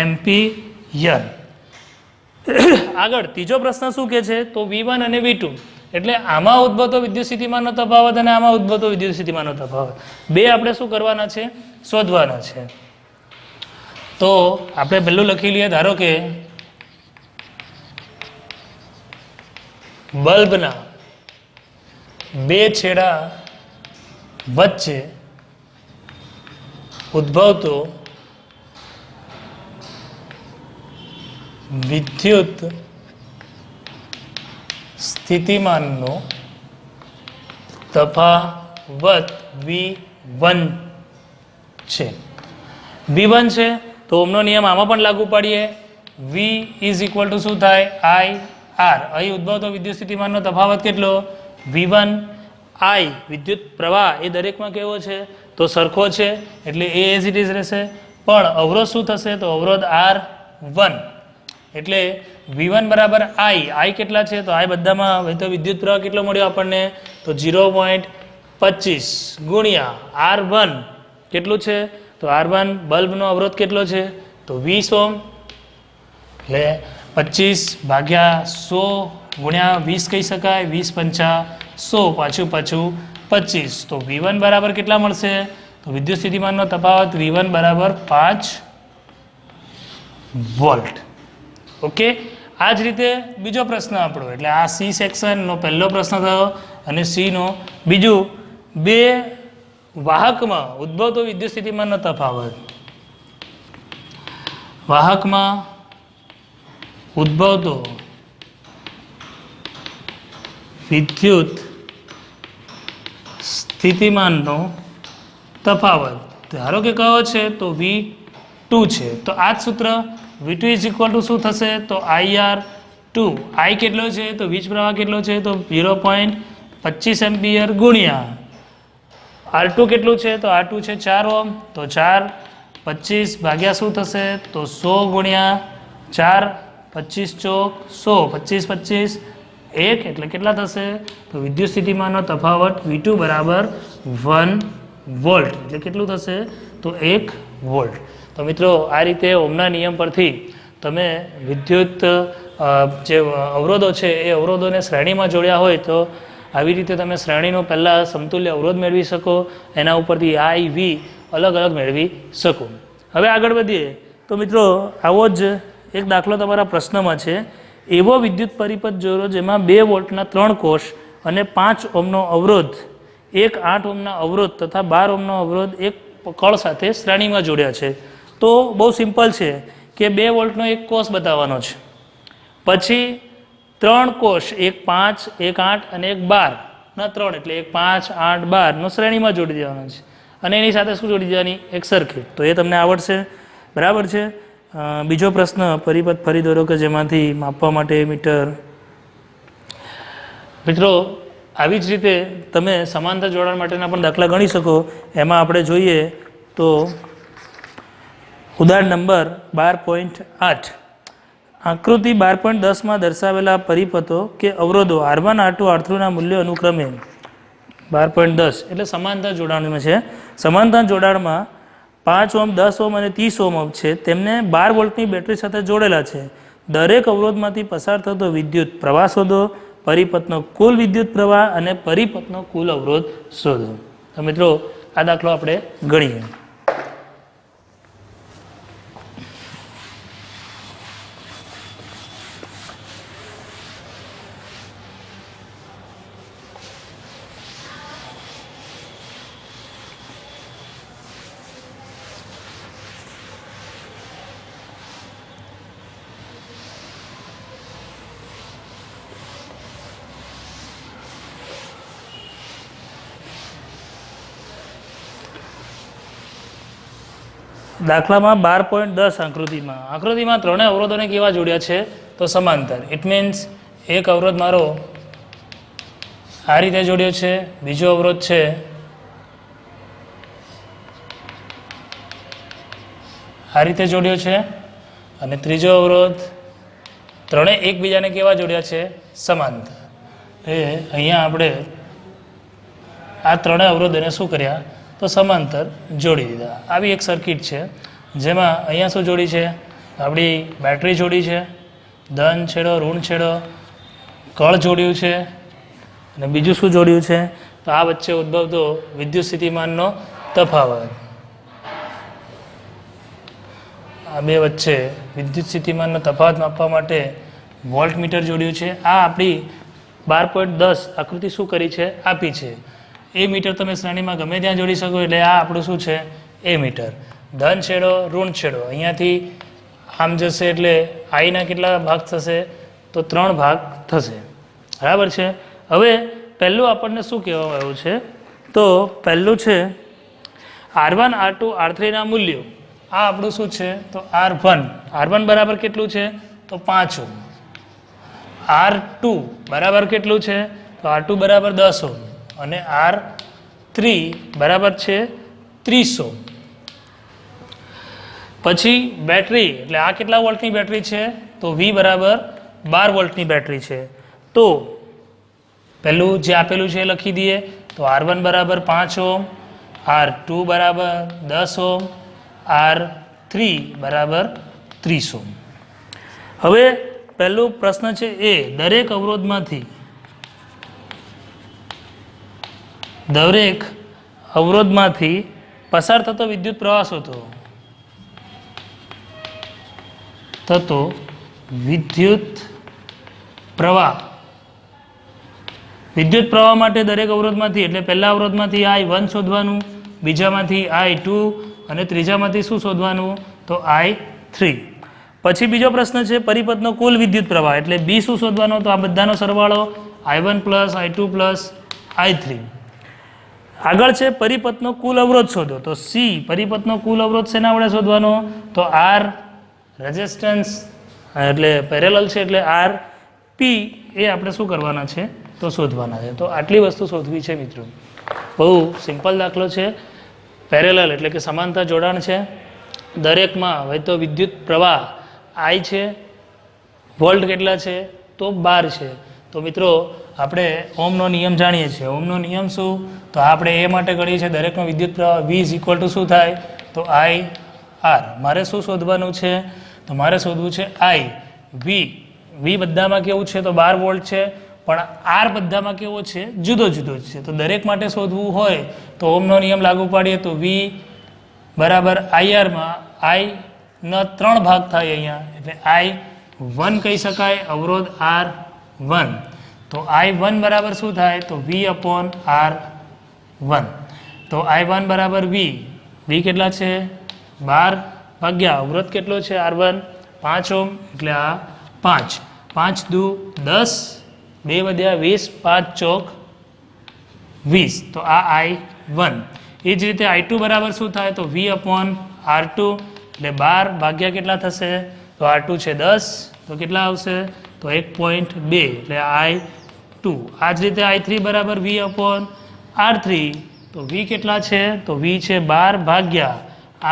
એમ્પિયર. આગળ ત્રીજો પ્રશ્ન શું કે છે તો V1 અને V2 એટલે આમાં ઉદ્ભવતો વિદ્યુત સ્થિતિમાનનો તફાવત અને આમાં ઉદ્ભવતો વિદ્યુત સ્થિતિમાનનો તફાવત બે આપણે શું કરવાના છે શોધવાના છે. તો આપણે પહેલું લખી લઈએ, ધારો કે બલ્બના બે છેડા વચ્ચે ઉદ્ભવતો વિદ્યુત સ્થિતિમાનનો તફાવત V1 છે. V1 છે તો ઓહમનો નિયમ આમાં પણ લાગુ પાડીએ. V ઇઝ ઇક્વલ ટુ શું થાય I R. અહીં ઉદ્ભવતો વિદ્યુત સ્થિતિમાનનો તફાવત કેટલો V1 I. વિદ્યુત પ્રવાહ એ દરેકમાં કેવો છે તો સરખો છે એટલે એ એઝ ઇટ ઇઝ રહેશે. પણ અવરોધ શું થશે તો અવરોધ R1 એટલે V1 બરાબર I કેટલા છે તો I બધામાં વહેતો વિદ્યુત પ્રવાહ કેટલો મળ્યો આપણને તો 0.25 ગુણ્યા R1 કેટલું છે તો R1 બલ્બનો અવરોધ કેટલો છે તો 20 ઓહ્મ એટલે 25 ભાગ્યા 100 ગુણ્યા 20 કહી શકાય, 20 × 100 પાછું 25. તો V1 બરાબર કેટલા મળશે તો વિદ્યુત સ્થિતિમાનનો તફાવત V1 બરાબર 5 વોલ્ટ. ઓકે, આ જ રીતે બીજો પ્રશ્ન આપણો એટલે આ સી સેક્શનનો પહેલો પ્રશ્ન થયો અને સીનો બીજું બે વાહકમાં ઉદ્ભવતો વિદ્યુત સ્થિતિમાનનો તફાવત. વાહકમાં ઉદ્ભવતો વિદ્યુત સ્થિતિમાનનો તફાવત ધારો કે કયો છે તો V2 છે. તો આ જ સૂત્ર V2 ઇઝ ઇક્વલ ટુ શું થશે તો IR2. I કેટલો છે તો વીજ પ્રવાહ કેટલો છે તો 0.25 એમ્પિયર ગુણ્યા R2 કેટલું છે તો R2 છે 4 ઓહ્મ તો 4 25 ભાગ્યા શું થશે તો 100 ગુણ્યા 4 25 ચોક 100 25 1 એટલે કેટલા થશે તો વિદ્યુત સ્થિતિમાનનો તફાવત V2 બરાબર 1 વોલ્ટ એટલે કેટલું થશે તો 1 વોલ્ટ. તો મિત્રો આ રીતે ઓહમના નિયમ પરથી તમે વિદ્યુત જે અવરોધો છે એ અવરોધોને શ્રેણીમાં જોડ્યા હોય તો આવી રીતે તમે શ્રેણીનો પહેલાં સમતુલ્ય અવરોધ મેળવી શકો, એના ઉપરથી I V અલગ અલગ મેળવી શકો. હવે આગળ વધીએ તો મિત્રો આવો જ એક દાખલો તમારા પ્રશ્નમાં છે. એવો વિદ્યુત પરિપથ જોડો જેમાં 2 વોલ્ટના 3 કોષ અને 5 ઓહમનો અવરોધ, એક 8 ઓહમના અવરોધ તથા 12 ઓહમનો અવરોધ એક કળ સાથે શ્રેણીમાં જોડ્યા છે. તો બહુ સિમ્પલ છે કે 2 વોલ્ટનો એક કોષ બતાવવાનો છે, પછી 3 કોષ એક 5 એક 8 અને એક 12 ના 3 એટલે એક 5 8 12 નો શ્રેણીમાં જોડી દેવાનો છે અને એની સાથે શું જોડી દેવાની એક સર્કિટ. તો એ તમને આવડશે, બરાબર છે. બીજો પ્રશ્ન પરિપથ ફરી દોરો કે જેમાંથી માપવા માટે મીટર. મિત્રો આવી જ રીતે તમે સમાંતર જોડાણ માટેના પણ દાખલા ગણી શકો. એમાં આપણે જોઈએ તો ઉદાહરણ નંબર 12.8 આકૃતિ 12.10 દર્શાવેલા પરિપથો કે અવરોધો R1 R2 R3 ના મૂલ્યો અનુક્રમે 12.10 એટલે સમાંતર જોડાણમાં છે. સમાંતર જોડાણમાં 5 ઓહ્મ 10 ઓહ્મ અને 30 ઓહ્મ છે, તેમને 12 વોલ્ટની બેટરી સાથે જોડેલા છે. દરેક અવરોધમાંથી પસાર થતો વિદ્યુત પ્રવાહ શોધો, પરિપથનો કુલ વિદ્યુત પ્રવાહ અને પરિપથનો કુલ અવરોધ શોધો. તો મિત્રો આ દાખલો આપણે ગણીએ. દાખલામાં 12.10 આકૃતિમાં ત્રણેય અવરોધોને કેવા જોડ્યા છે તો સમાંતર. ઇટ મીન્સ એક અવરોધ મારો આ રીતે જોડ્યો છે, બીજો અવરોધ છે આ રીતે જોડ્યો છે, અને ત્રીજો અવરોધ. ત્રણેય એકબીજાને કેવા જોડ્યા છે સમાંતર. અહીંયા આપણે આ ત્રણેય અવરોધોને શું કર્યા તો સમાંતર જોડી દીધા. આવી એક સર્કિટ છે જેમાં અહીંયા શું જોડી છે, આપણી બેટરી જોડી છે, ધન છેડો ઋણ છેડો કળ જોડ્યું છે, અને બીજું શું જોડ્યું છે તો આ વચ્ચે ઉદ્ભવતો વિદ્યુત સ્થિતિમાનનો તફાવત. આ બે વચ્ચે વિદ્યુત સ્થિતિમાનનો તફાવત માપવા માટે વોલ્ટમીટર જોડ્યું છે. આ આપણી 12.10 આકૃતિ શું કરી છે આપી છે. એ મીટર તમે શ્રેણીમાં ગમે ત્યાં જોડી શકો, એટલે આ આપણું શું છે એ મીટર. ધન છેડો ઋણ છેડો અહીંયાથી આમ જશે એટલે આઈના કેટલા ભાગ થશે તો 3 ભાગ થશે. બરાબર છે. હવે પહેલું આપણને શું કહેવામાં આવ્યું છે તો પહેલું છે R1 R2 R3 ના મૂલ્યો. આ આપણું શું છે તો R1 બરાબર કેટલું છે તો 5 ઓહ્મ. R2 બરાબર કેટલું છે તો R2 બરાબર 10 ઓહ્મ, અને R3 બરાબર છે 30 ઓહ્મ. પછી બેટરી, એટલે આ કેટલા વોલ્ટની બેટરી છે તો V બરાબર 12 વોલ્ટની બેટરી છે. તો પહેલું જે આપેલું છે એ લખી દઈએ તો R1 બરાબર 5 ઓહ્મ, R2 બરાબર 10 ઓહ્મ, R3 બરાબર 30 ઓહ્મ. હવે પહેલું પ્રશ્ન છે એ દરેક અવરોધમાંથી પસાર થતો વિદ્યુત પ્રવાહ શોધો. વિદ્યુત પ્રવાહ માટે દરેક અવરોધમાંથી, એટલે પહેલા અવરોધમાંથી I1 શોધવાનું, બીજામાંથી I2 અને ત્રીજામાંથી શું શોધવાનું તો I3. પછી બીજો પ્રશ્ન છે પરિપથનો કુલ વિદ્યુત પ્રવાહ, એટલે B શું શોધવાનો તો આ બધાનો સરવાળો I1 plus I2 plus I3. આગળ છે પરિપથનો કુલ અવરોધ શોધો, તો C પરિપથનો કુલ અવરોધ શેના વડે શોધવાનો તો R રેઝિસ્ટન્સ એટલે પેરેલલ છે એટલે RP એ આપણે શું કરવાના છે તો શોધવાના છે. તો આટલી વસ્તુ શોધવી છે મિત્રો. બહુ સિમ્પલ દાખલો છે. પેરેલલ એટલે કે સમાંતર જોડાણ છે. દરેકમાં વહેતો વિદ્યુત પ્રવાહ I છે, વોલ્ટ કેટલા છે તો 12 છે. તો મિત્રો આપણે ઓમનો નિયમ જાણીએ છીએ. ઓમનો નિયમ શું તો આપણે એ માટે ગણીએ છીએ દરેકનો વિદ્યુત પ્રવાહ V ઇઝ ઇક્વલ ટુ શું થાય તો IR. મારે શું શોધવાનું છે તો મારે શોધવું છે V બધામાં કેવું છે તો 12 વોલ્ટ છે, પણ R બધામાં કેવો છે જુદો જુદો છે. તો દરેક માટે શોધવું હોય તો ઓમનો નિયમ લાગુ પાડીએ તો V બરાબર IR માં I ના 3 ભાગ થાય અહીંયા, એટલે I1 કહી શકાય અવરોધ R1. તો I1 બરાબર શું થાય તો V અપોન R1. તો I1 બરાબર V કેટલા છે 12 ભાગ્યા અવરોધ કેટલો છે R1 5 ઓહ્મ, એટલે આ 5 દુ 10, 2 વધ્યા 20, 5 ચોક 20. તો આ I1. એ જ રીતે I2 બરાબર શું થાય તો V અપોન R2, એટલે 12 ભાગ્યા કેટલા થશે તો R2 છે 10, તો કેટલા આવશે તો 1.2, એટલે I2. આ જ રીતે I3 બરાબર V અપોન R3, તો V કેટલા છે તો V છે 12 ભાગ્યા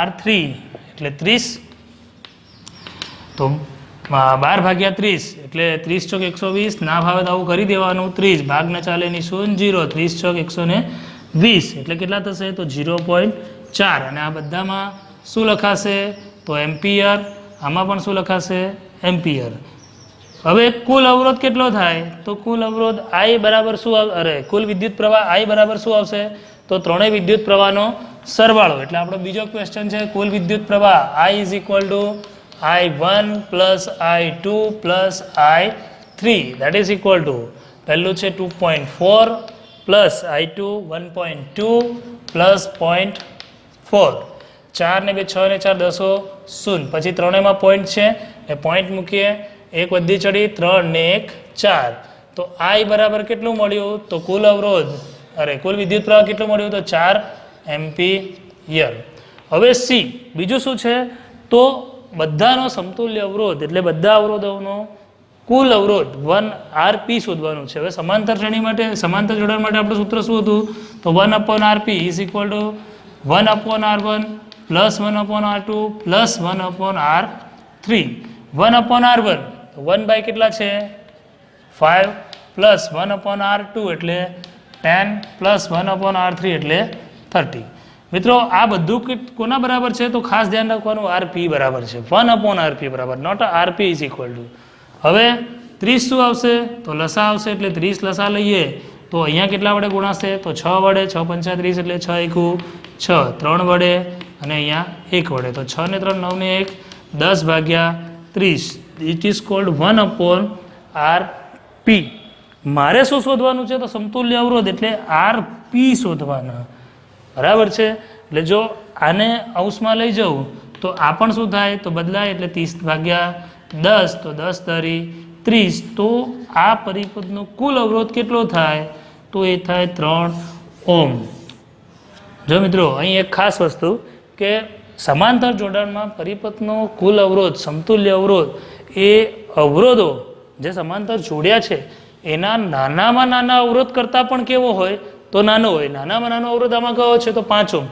R3 એટલે 30, તો 12 ભાગ્યા 30 એટલે 30 ચોક 120. ના ભાવે તો આવું કરી દેવાનું, 30 ભાગ ન ચાલે ની 0, 30 ચોક 120 એટલે કેટલા થશે તો 0.4. અને આ બધામાં શું લખાશે તો એમ્પિયર, આમાં પણ શું લખાશે એમ્પિયર. હવે કુલ અવરોધ કેટલો થાય તો કુલ અવરોધ I બરાબર શું કુલ વિદ્યુત પ્રવાહ I બરાબર શું આવશે તો ત્રણેય વિદ્યુત પ્રવાહનો સરવાળો. એટલે આપણો બીજો ક્વેશ્ચન છે કુલ વિદ્યુત પ્રવાહ I is equal two I1 plus I2 plus I3, that is equal two પહેલું છે 2.4 પ્લસ I2 1.2 પ્લસ 0.4. 4 ને 2 6 ને 4 10 0. પછી ત્રણેયમાં પોઈન્ટ છે એ પોઈન્ટ મૂકીએ, એક વધી ચડી 3 ને 1 4. તો I બરાબર કેટલું મળ્યું તો કુલ અવરોધ કુલ વિદ્યુત પ્રવાહ કેટલું મળ્યું તો 4 એમ્પિયર. હવે સી બીજું શું છે તો બધાનો સમતુલ્ય અવરોધ એટલે બધા અવરોધોનો કુલ અવરોધ 1 RP શોધવાનું છે. હવે સમાંતર શ્રેણી માટે સમાંતર જોડાણ માટે આપણું સૂત્ર શું હતું તો 1/RP is equal to 1/R1 plus 1/R2 plus 1/R3. 1/R1 1 by કેટલા છે 5 પ્લસ 1/R2 એટલે 10 પ્લસ 1/R3 એટલે 30. મિત્રો આ બધું કોના બરાબર છે તો ખાસ ધ્યાન રાખવાનું RP બરાબર છે 1/RP બરાબર note RP is equal to. હવે 30 શું આવશે તો લસા આવશે એટલે 30 લસા લઈએ તો અહીંયા કેટલા વડે ગુણાશે તો 6 વડે 6 પંચા 30 એટલે 6 એકુ 6 3 વડે અને અહીંયા 1 વડે તો 6 ને 3 9 ને 1 10 ભાગ્યા 30 ઇટ ઇઝ કોલ્ડ 1/RP. મારે શું શોધવાનું છે તો સમતુલ્ય અવરોધ એટલે RP શોધવાના બરાબર છે. એટલે જો આને અંશમાં લઈ જાઉં તો આ પણ શું થાય તો બદલાય એટલે 30 ભાગ્યા 10 તો 10 તારી 30 તો આ પરિપથનો કુલ અવરોધ કેટલો થાય તો એ થાય 3 ઓહ્મ. જો મિત્રો અહીં એક ખાસ વસ્તુ કે સમાંતર જોડાણમાં પરિપથનો કુલ અવરોધ સમતુલ્ય અવરોધ એ અવરોધો જે સમાંતર જોડ્યા છે એના નાનામાં નાના અવરોધ કરતાં પણ કેવો હોય તો નાનો હોય. નાનામાં નાનો અવરોધ આમાં કયો છે તો 5 ઓહ્મ.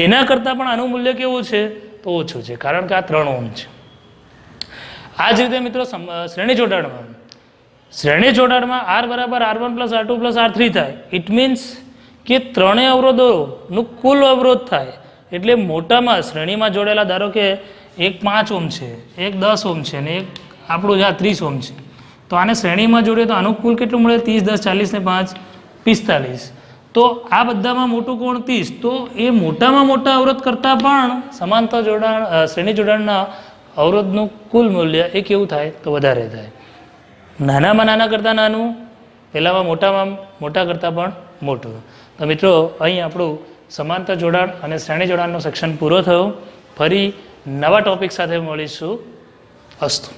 એના કરતાં પણ આનું મૂલ્ય કેવું છે તો ઓછું છે કારણ કે આ 3 ઓહ્મ છે. આ જ રીતે મિત્રો શ્રેણી જોડાણમાં R બરાબર R1 plus R2 plus R3 થાય. ઇટ મીન્સ કે ત્રણેય અવરોધોનું કુલ અવરોધ થાય એટલે મોટામાં શ્રેણીમાં જોડેલા ધારો કે એક 5 ઓહ્મ છે એક 10 ઓહ્મ છે અને એક આપણું જ્યાં 30 ઓહ્મ છે તો આને શ્રેણીમાં જોડીએ તો આનું કુલ કેટલું મળે 30 10 40 ને 5 45. તો આ બધામાં મોટું કોણ 30 તો એ મોટામાં મોટા અવરોધ કરતાં પણ સમાંતર જોડાણ શ્રેણી જોડાણના અવરોધનું કુલ મૂલ્ય એ કેવું થાય તો વધારે થાય. નાનામાં નાના કરતાં નાનું પહેલાંમાં મોટામાં મોટા કરતાં પણ મોટું. તો મિત્રો અહીં આપણું સમાંતર જોડાણ અને શ્રેણી જોડાણનો સેક્શન પૂરો થયો. ફરી નવા ટોપિક સાથે મળીશું. અસ્તુ.